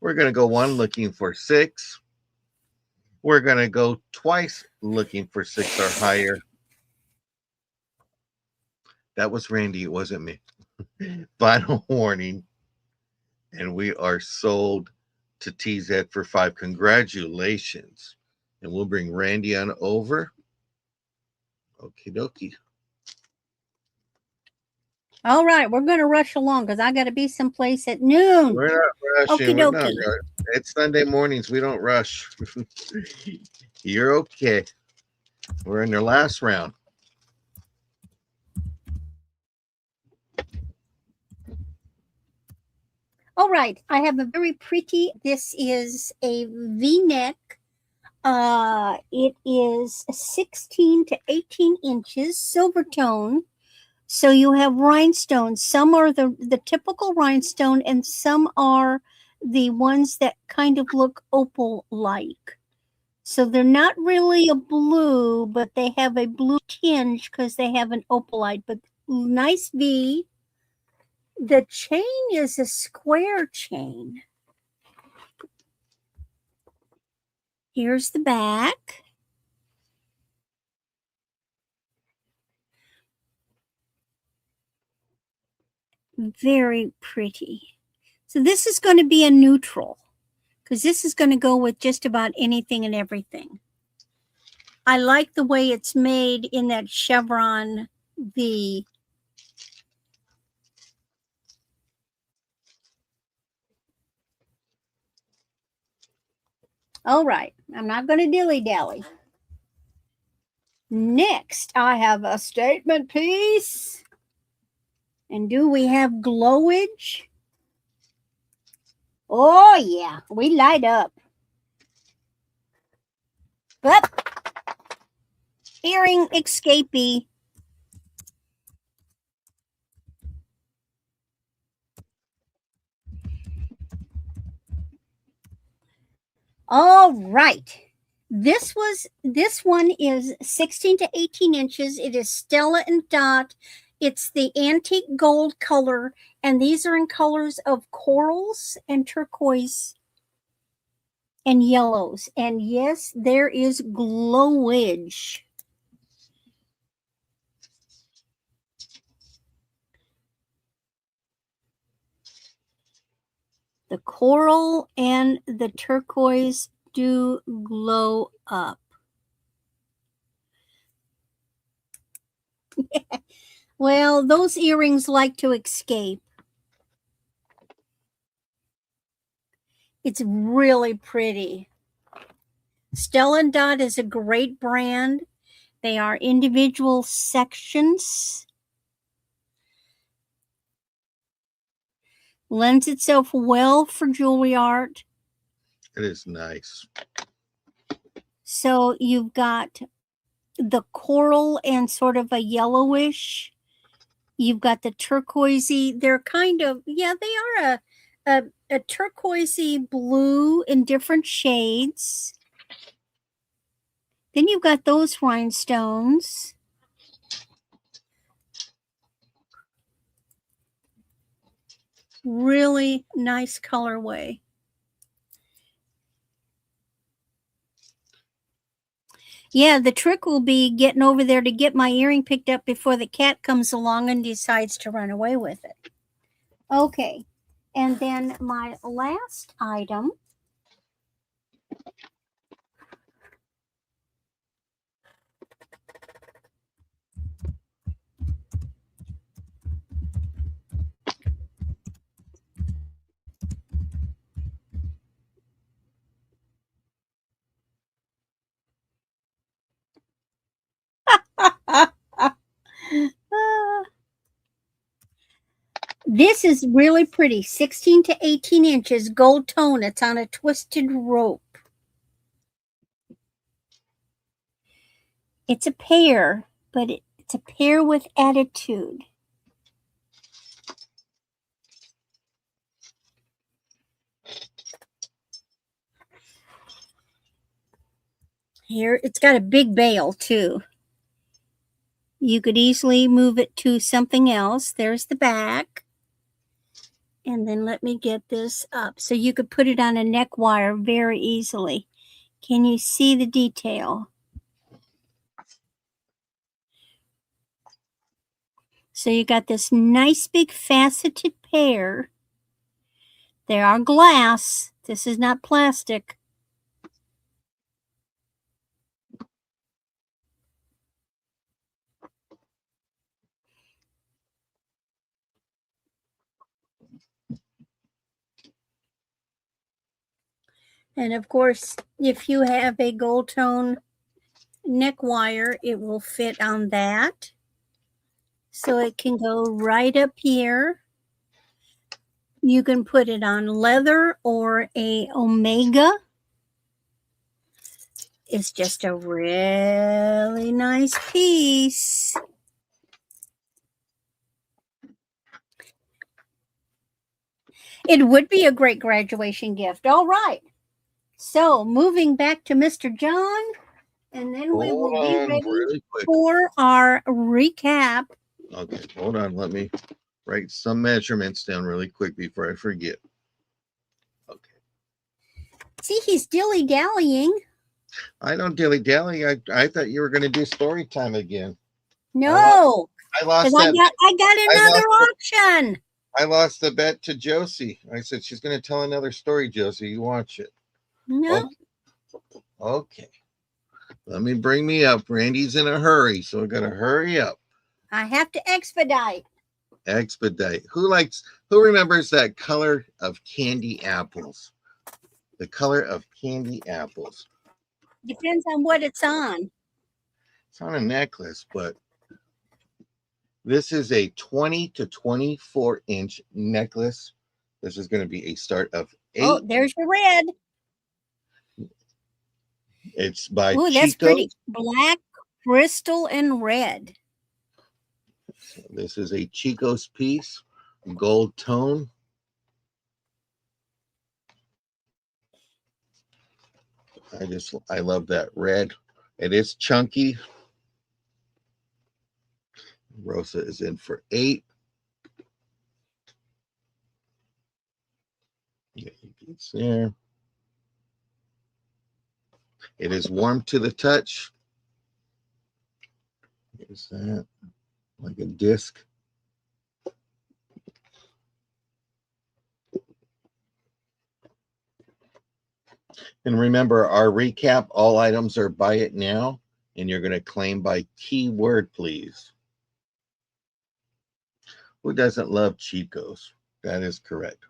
We're going to go 1 looking for 6. We're going to go twice looking for 6 or higher. That was Randy. It wasn't me. Final warning. And we are sold to TZ for 5. Congratulations. And we'll bring Randy on over. Okie dokie. All right, we're going to rush along because I got to be someplace at noon. We're not rushing. Okie We're not dokie. rushing. It's Sunday mornings. We don't rush. You're okay. We're in their last round. All right, I have a very pretty, this is a V-neck. It is 16 to 18 inches, silver tone. So you have rhinestones. Some are the typical rhinestone, and some are the ones that kind of look opal-like. So they're not really a blue, but they have a blue tinge because they have an opalite. But nice V. The chain is a square chain. Here's the back. Very pretty. So this is going to be a neutral because this is going to go with just about anything and everything. I like the way it's made in that chevron V. All right, I'm not going to dilly-dally. Next, I have a statement piece. And do we have glowage? Oh, yeah, we light up. But earring escapee. All right. This one is 16 to 18 inches. It is Stella and Dot. It's the antique gold color, and these are in colors of corals and turquoise and yellows. And yes, there is glowage. The coral and the turquoise do glow up. Well, those earrings like to escape. It's really pretty. Stella and Dot is a great brand. They are individual sections. Lends itself well for jewelry art. It is nice. So you've got the coral and sort of a yellowish. You've got the turquoisey. They're kind of, yeah, they are a turquoisey blue in different shades. Then you've got those rhinestones. Really nice colorway. Yeah, the trick will be getting over there to get my earring picked up before the cat comes along and decides to run away with it. Okay, and then my last item This is really pretty. 16 to 18 inches, gold tone. It's on a twisted rope. It's a pair, but it's a pair with attitude. Here, it's got a big bail too. You could easily move it to something else. There's the back. And then let me get this up. So you could put it on a neck wire very easily. Can you see the detail? So you got this nice big faceted pair. They are glass. This is not plastic. And of course, if you have a gold tone neck wire, it will fit on that. So it can go right up here. You can put it on leather or a omega. It's just a really nice piece. It would be a great graduation gift. All right. So moving back to Mr. John, and then we will be ready really for our recap. Okay, hold on. Let me write some measurements down really quick before I forget. Okay. See, he's dilly-dallying. I don't dilly-dally. I thought you were going to do story time again. No. I lost that. I got another option. I lost the bet to Josie. I said, she's going to tell another story, Josie. You watch it. No. Okay. Let me bring me up. Randy's in a hurry, so I got to hurry up. I have to expedite. Who remembers that color of candy apples? The color of candy apples. Depends on what it's on. It's on a necklace, but this is a 20 to 24 inch necklace. This is going to be a start of 8. Oh, there's your red. It's by Chico. That's pretty. Black, crystal, and red. So this is a Chico's piece, gold tone. I love that red. It is chunky. Rosa is in for 8. Yeah, it's there. It is warm to the touch. Here's that, like a disc. And remember, our recap, all items are buy it now, and you're going to claim by keyword, please. Who doesn't love Chico's? That is correct.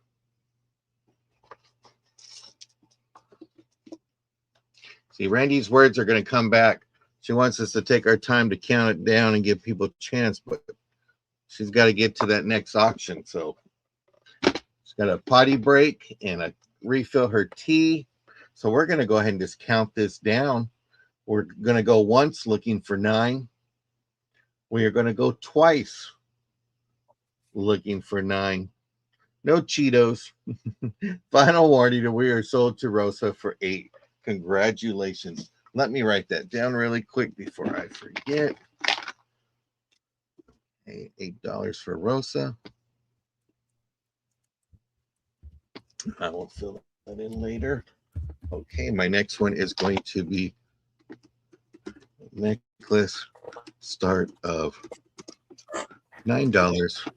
See, Randy's words are going to come back. She wants us to take our time to count it down and give people a chance, but she's got to get to that next auction. So she's got a potty break and refill her tea. So we're going to go ahead and just count this down. We're going to go once looking for 9. We are going to go twice looking for 9. No Cheetos. Final warning that we are sold to Rosa for 8. Congratulations. Let me write that down really quick before I forget. $8 for Rosa. I will fill that in later. Okay, my next one is going to be necklace start of $9.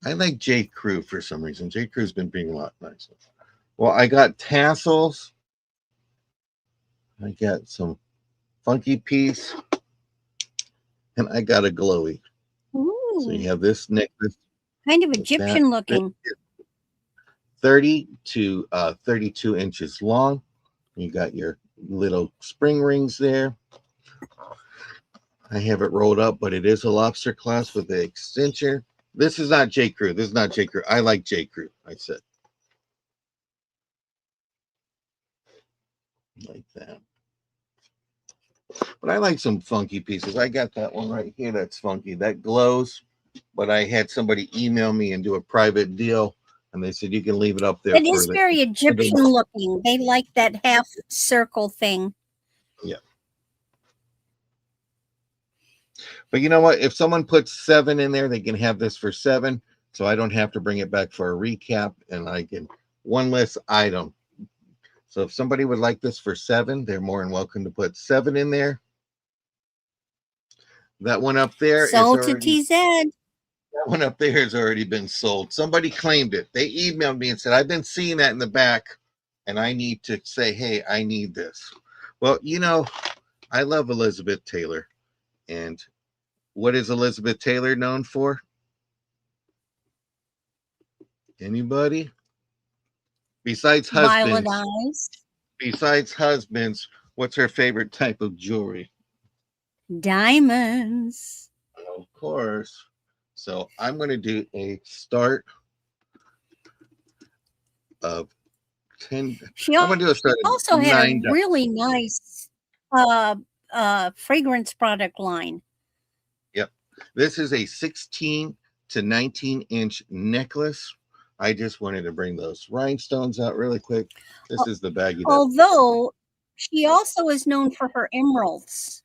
I like J. Crew for some reason. J. Crew's been being a lot nicer. Well, I got tassels. I got some funky piece. And I got a glowy. Ooh. So you have this necklace. Kind of Egyptian looking. 30 to 32 inches long. You got your little spring rings there. I have it rolled up, but it is a lobster clasp with the extension. This is not J. Crew. This is not J. Crew. I like J. Crew. I said like that. But I like some funky pieces. I got that one right here that's funky. That glows. But I had somebody email me and do a private deal, and they said you can leave it up there It for is the. very Egyptian looking. They like that half circle thing. Yeah. But you know what? If someone puts 7 in there, they can have this for 7. So I don't have to bring it back for a recap, and I can one less item. So if somebody would like this for 7, they're more than welcome to put 7 in there. That one up there is Sold to already. TZ. That one up there has already been sold. Somebody claimed it. They emailed me and said, I've been seeing that in the back, and I need to say, hey, I need this. Well, you know, I love Elizabeth Taylor. And what is Elizabeth Taylor known for? Anybody? Besides Violet husbands. eyes. Besides husbands, what's her favorite type of jewelry? Diamonds. Of course. So I'm going to do a start of 10. She I'm going to do a start of also had a $9. really nice fragrance product line. Yep. This is a 16 to 19-inch necklace. I just wanted to bring those rhinestones out really quick. This is the baggie. Although she also is known for her emeralds.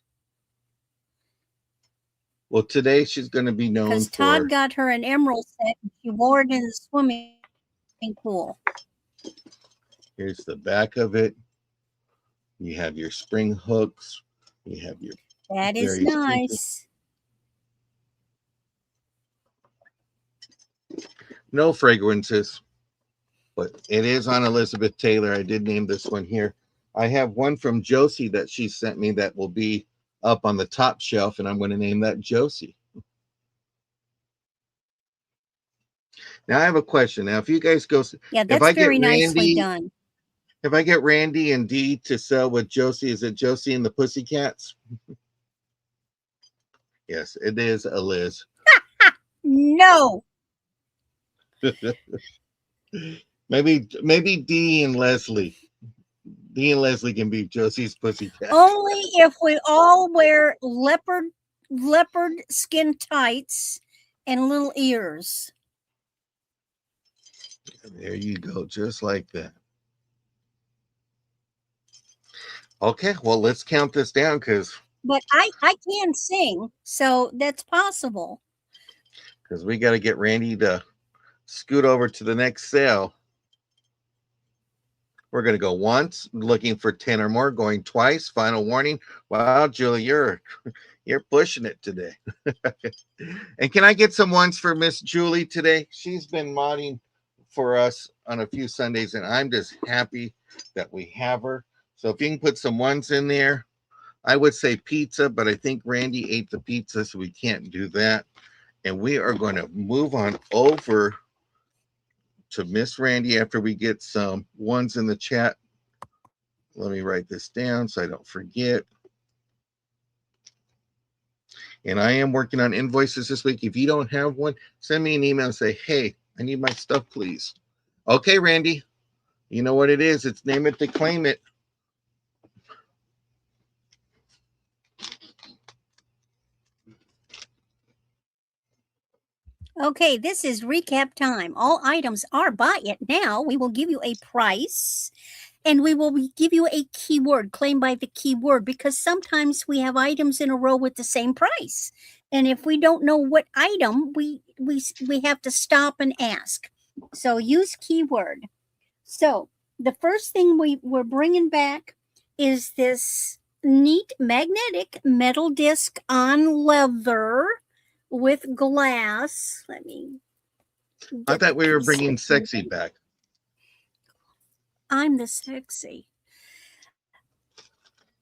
Well, today she's going to be known because for. Todd got her an emerald set and she wore it in the swimming pool. Here's the back of it. You have your spring hooks. You have your. That is nice. No fragrances, but it is on Elizabeth Taylor. I did name this one here. I have one from Josie that she sent me that will be up on the top shelf, and I'm going to name that Josie. Now I have a question. Now, if you guys go, yeah, that's very nicely done. If I get Randy and Dee to sell with Josie, is it Josie and the Pussycats? Yes, it is a Liz. No. Maybe Dee and Leslie. Dee and Leslie can be Josie's Pussycat. Only if we all wear leopard skin tights and little ears. There you go, just like that. Okay, well, let's count this down because. But I can sing, so that's possible. Because we got to get Randy to scoot over to the next sale. We're going to go once, looking for 10 or more, going twice, final warning. Wow, Julie, you're pushing it today. And can I get some ones for Miss Julie today? She's been modding for us on a few Sundays, and I'm just happy that we have her. So if you can put some ones in there, I would say pizza, but I think Randy ate the pizza, so we can't do that. And we are going to move on over to Miss Randy after we get some ones in the chat. Let me write this down so I don't forget. And I am working on invoices this week. If you don't have one, send me an email and say, hey, I need my stuff, please. Okay, Randy. You know what it is. It's name it to claim it. Okay, this is recap time. All items are buy it now. We will give you a price and we will give you a keyword, claim by the keyword, because sometimes we have items in a row with the same price. And if we don't know what item, we have to stop and ask. So use keyword. So the first thing we're bringing back is this neat magnetic metal disc on leather with glass. Let me. I thought we were bringing sexy back. I'm the sexy.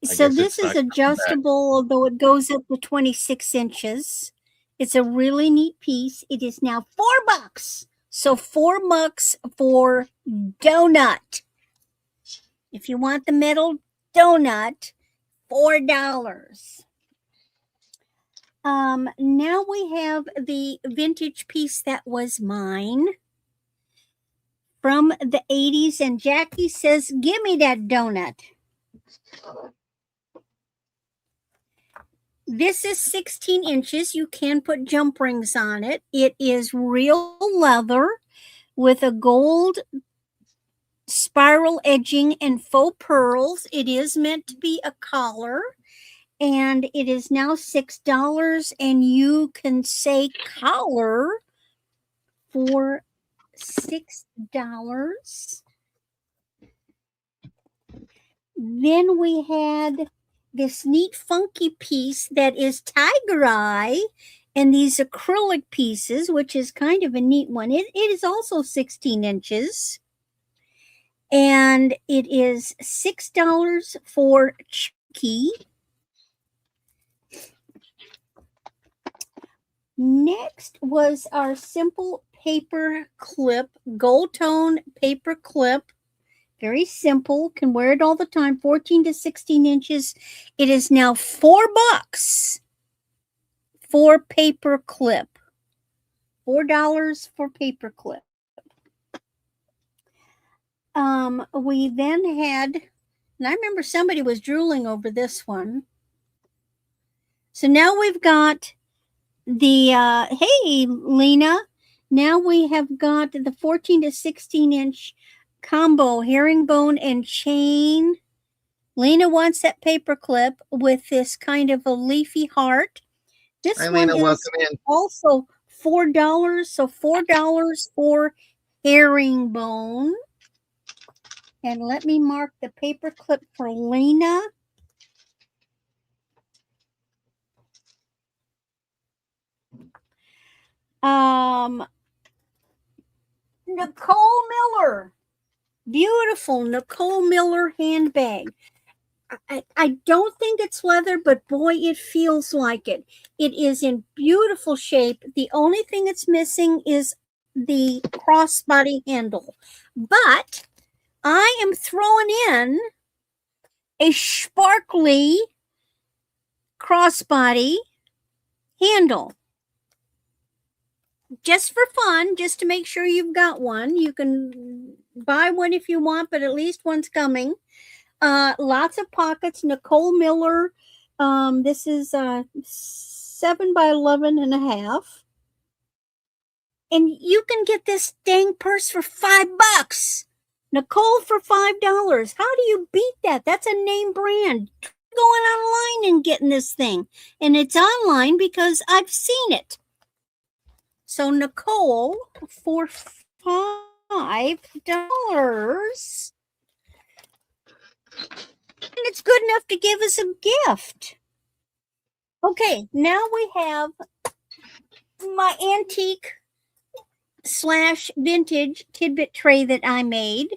So this is adjustable, although it goes up to 26 inches. It's a really neat piece. It is now $4. So $4 for donut. If you want the metal donut, $4. Now we have the vintage piece that was mine from the 80s, and Jackie says, "Give me that donut." This is 16 inches. You can put jump rings on it. It is real leather with a gold spiral edging and faux pearls. It is meant to be a collar, and it is now $6, and you can say collar for $6. Then we had this neat funky piece that is tiger eye and these acrylic pieces, which is kind of a neat one. It is also 16 inches, and it is $6 for Chucky. Next was our simple paper clip, gold tone paper clip. Very simple, can wear it all the time, 14 to 16 inches. It is now $4 for paper clip. $4 for paper clip. We then had, and I remember somebody was drooling over this one. So now we've got the, hey, Lena, now we have got the 14 to 16 inch combo herringbone and chain. Lena wants that paper clip with this kind of a leafy heart. This Hi, one Lena, is welcome in. also $4, so $4 for herringbone. And let me mark the paper clip for Lena. Nicole Miller. Beautiful Nicole Miller handbag. I don't think it's leather, but boy, it feels like it. It is in beautiful shape. The only thing it's missing is the crossbody handle. But I am throwing in a sparkly crossbody handle. Just for fun, just to make sure you've got one. You can buy one if you want, but at least one's coming. Lots of pockets. Nicole Miller. This is 7 by 11 and a half. And you can get this dang purse for $5. Nicole for $5. How do you beat that? That's a name brand. Going online and getting this thing. And it's online because I've seen it. So Nicole for $5. And it's good enough to give us a gift. Okay, now we have my antique / vintage tidbit tray that I made.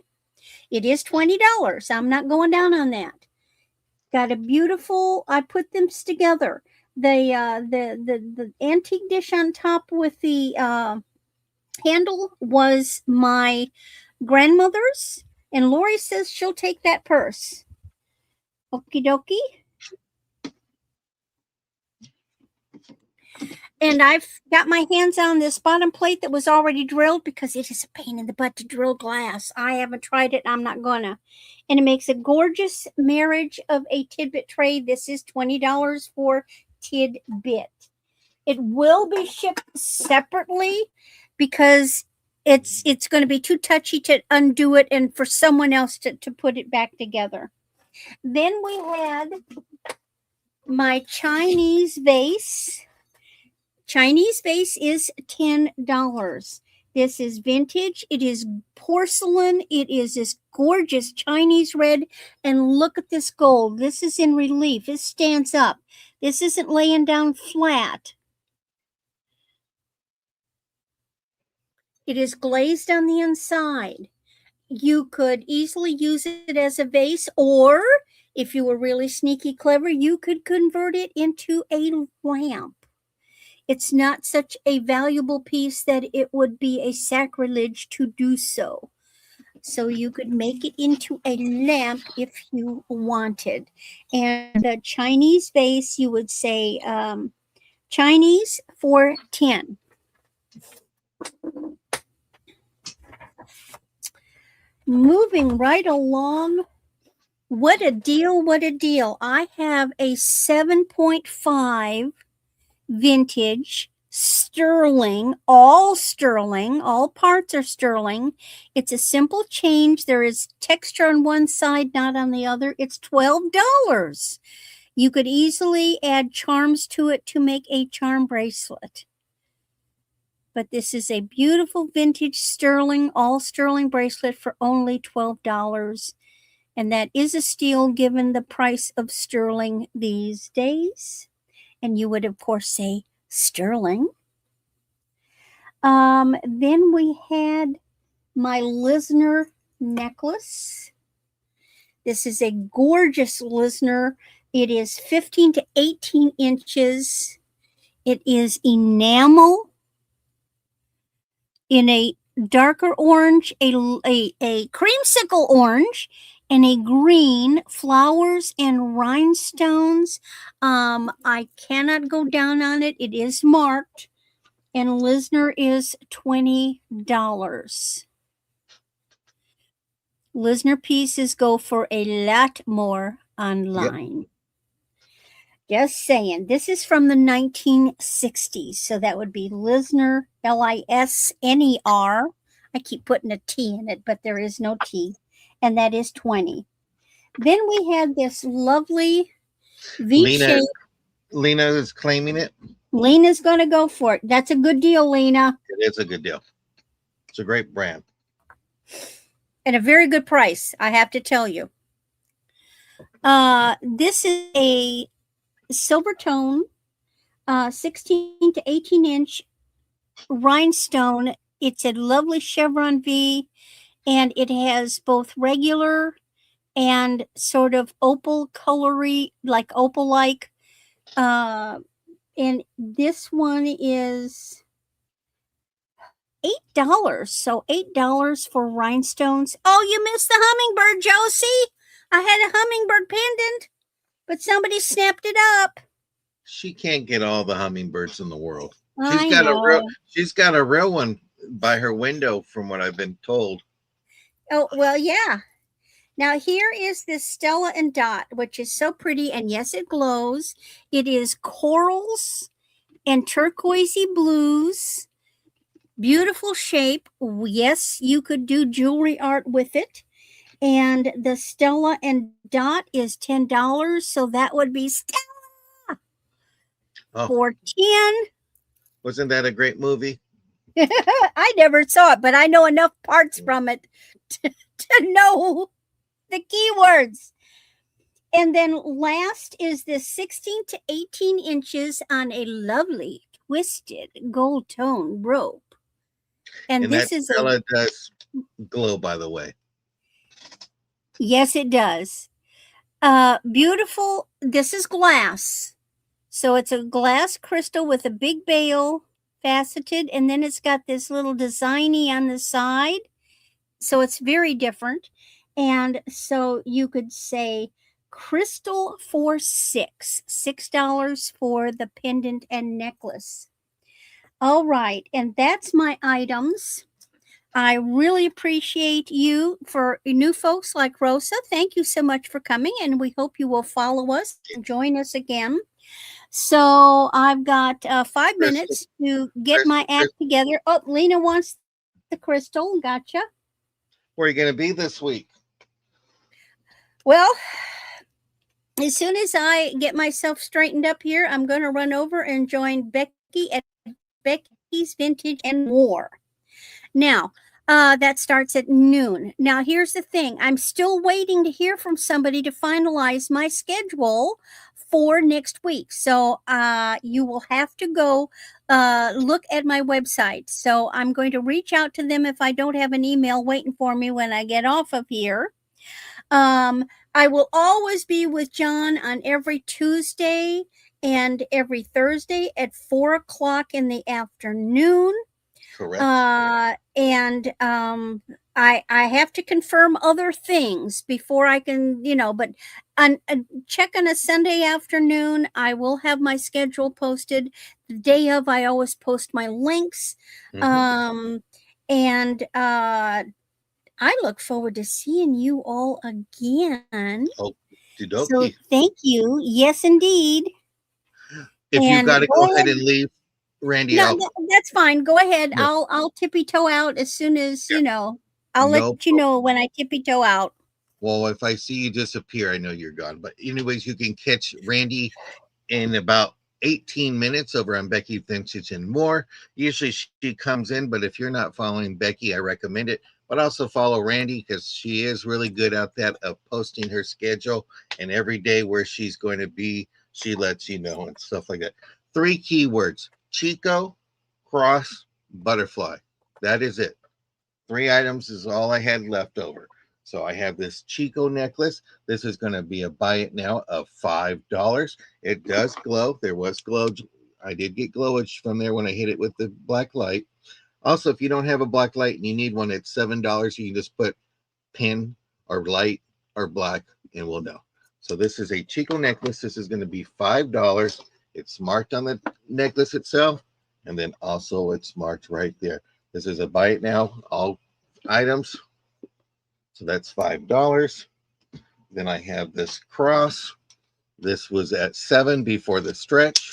It is $20. I'm not going down on that. Got a beautiful, I put them together. The antique dish on top with the handle was my grandmother's, and Lori says she'll take that purse. Okie dokie. And I've got my hands on this bottom plate that was already drilled because it is a pain in the butt to drill glass. I haven't tried it. I'm not gonna. And it makes a gorgeous marriage of a tidbit tray. This is $20 for tidbit. It will be shipped separately because it's going to be too touchy to undo it and for someone else to put it back together. Then we had my Chinese vase. Chinese vase is $10. This is vintage. It is porcelain. It is this gorgeous Chinese red. And look at this gold. This is in relief. It stands up. This isn't laying down flat. It is glazed on the inside. You could easily use it as a vase, or if you were really sneaky clever, you could convert it into a lamp. It's not such a valuable piece that it would be a sacrilege to do so. So you could make it into a lamp if you wanted. And the Chinese vase, you would say Chinese for 10. Moving right along. What a deal, what a deal. I have a 7.5 vintage sterling, all parts are sterling. It's a simple change. There is texture on one side, not on the other. It's $12. You could easily add charms to it to make a charm bracelet. But this is a beautiful vintage sterling, all sterling bracelet for only $12. And that is a steal given the price of sterling these days. And you would, of course, say sterling. Then we had my Lisner necklace. This is a gorgeous Lisner. It is 15 to 18 inches. It is enamel in a darker orange, a creamsicle orange, and a green, flowers and rhinestones. I cannot go down on it. It is marked, and Lisner is $20. Lisner pieces go for a lot more online. Yep. Just saying. This is from the 1960s, so that would be Lisner, Lisner. I keep putting a T in it, but there is no T, and that is 20. Then we had this lovely V-shape. Lena is claiming it. Lena's going to go for it. That's a good deal, Lena. It is a good deal. It's a great brand. And a very good price, I have to tell you. This is a silver tone, 16 to 18 inch rhinestone. It's a lovely chevron V, and it has both regular and sort of opal colory, like opal-like. And this one is $8. So $8 for rhinestones. Oh, you missed the hummingbird, Josie. I had a hummingbird pendant, but somebody snapped it up. She can't get all the hummingbirds in the world. She's got a real one by her window, from what I've been told. Oh, well, yeah. Now here is this Stella and Dot, which is so pretty, and yes, it glows. It is corals and turquoisey blues. Beautiful shape. Yes, you could do jewelry art with it. And the Stella and Dot is $10, so that would be Stella for 10. Wasn't that a great movie? I never saw it, but I know enough parts from it to know the keywords. And then last is this 16 to 18 inches on a lovely twisted gold tone rope. And this is Stella does glow, by the way. Yes, it does. Beautiful. This is glass. So it's a glass crystal with a big bail, faceted, and then it's got this little designy on the side. So it's very different. And so you could say crystal for $6 for the pendant and necklace. All right. And that's my items. I really appreciate you. For new folks like Rosa, thank you so much for coming, and we hope you will follow us and join us again. So I've got 5 minutes to get my act together. Oh, Lena wants the crystal. Gotcha. Where are you going to be this week? Well, as soon as I get myself straightened up here, I'm going to run over and join Becky at Becky's Vintage and More. Now, that starts at noon. Now, here's the thing. I'm still waiting to hear from somebody to finalize my schedule for next week. So you will have to go look at my website. So I'm going to reach out to them if I don't have an email waiting for me when I get off of here. I will always be with John on every Tuesday and every Thursday at 4:00 in the afternoon. Correct. And I have to confirm other things before I can, but on check on a Sunday afternoon. I will have my schedule posted. The day of, I always post my links. Mm-hmm. Um, and I look forward to seeing you all again. Okie So dokie. thank you. Yes, indeed. If you And got to go go ahead ahead. and leave, Randy, No, I'll that's fine. Go ahead. no, I'll tippy toe out as soon as yeah, I'll let no you problem. know when I tippy toe out. Well, if I see you disappear, I know you're gone. But anyways, you can catch Randy in about 18 minutes over on Becky Vintage and More. Usually she comes in, but if you're not following Becky, I recommend it. But also follow Randy because she is really good at that of posting her schedule and every day where she's going to be, she lets you know and stuff like that. 3 keywords: Chico, cross, butterfly. That is it. 3 items is all I had left over. So I have this Chico necklace. This is going to be a buy it now of $5. It does glow. There was glow. I did get glowage from there when I hit it with the black light. Also, if you don't have a black light and you need one, it's $7. You can just put pin or light or black and we'll know. So this is a Chico necklace. This is going to be $5. It's marked on the necklace itself, and then also it's marked right there. This is a buy it now, all items. So that's $5. Then I have this cross. This was at 7 before the stretch,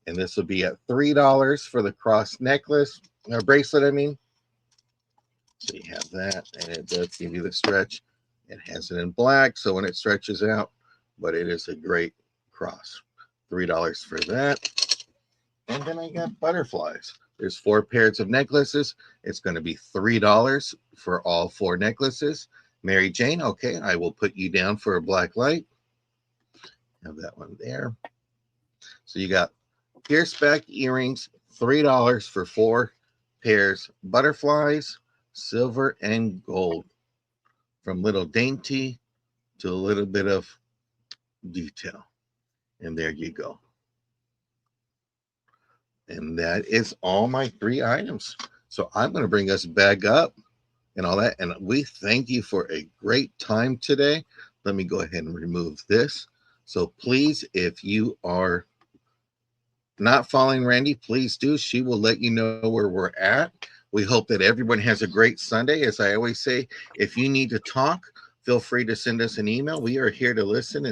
and this will be at $3 for the cross necklace or bracelet. I mean, so you have that, and it does give you the stretch. It has it in black, so when it stretches out, but it is a great cross. $3 for that. And then I got butterflies. There's 4 pairs of necklaces. It's going to be $3 for all 4 necklaces. Mary Jane, okay, I will put you down for a black light. Have that one there. So you got pierceback earrings, $3 for 4 pairs. Butterflies, silver and gold. From little dainty to a little bit of detail. And there you go. And that is all my 3 items. So I'm going to bring us back up and all that. And we thank you for a great time today. Let me go ahead and remove this. So please, if you are not following Randy, please do. She will let you know where we're at. We hope that everyone has a great Sunday. As I always say, if you need to talk, feel free to send us an email. We are here to listen.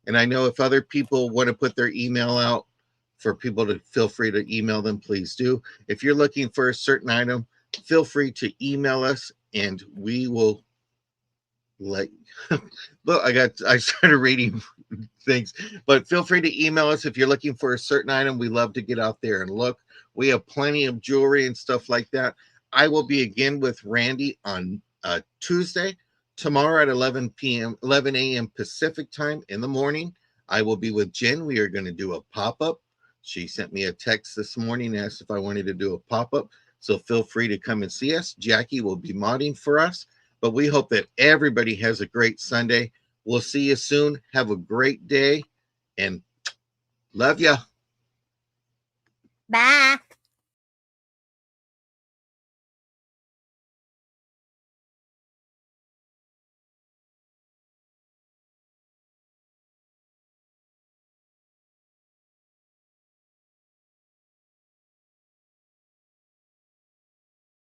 And I know if other people want to put their email out for people to feel free to email them, please do. If you're looking for a certain item, feel free to email us and we will let look, I started reading things, but feel free to email us if you're looking for a certain item. We love to get out there and look. We have plenty of jewelry and stuff like that. I will be again with Randy on Tuesday. Tomorrow at 11 p.m., 11 a.m. Pacific time in the morning, I will be with Jen. We are going to do a pop up. She sent me a text this morning, asked if I wanted to do a pop up. So feel free to come and see us. Jackie will be modding for us. But we hope that everybody has a great Sunday. We'll see you soon. Have a great day and love ya. Bye.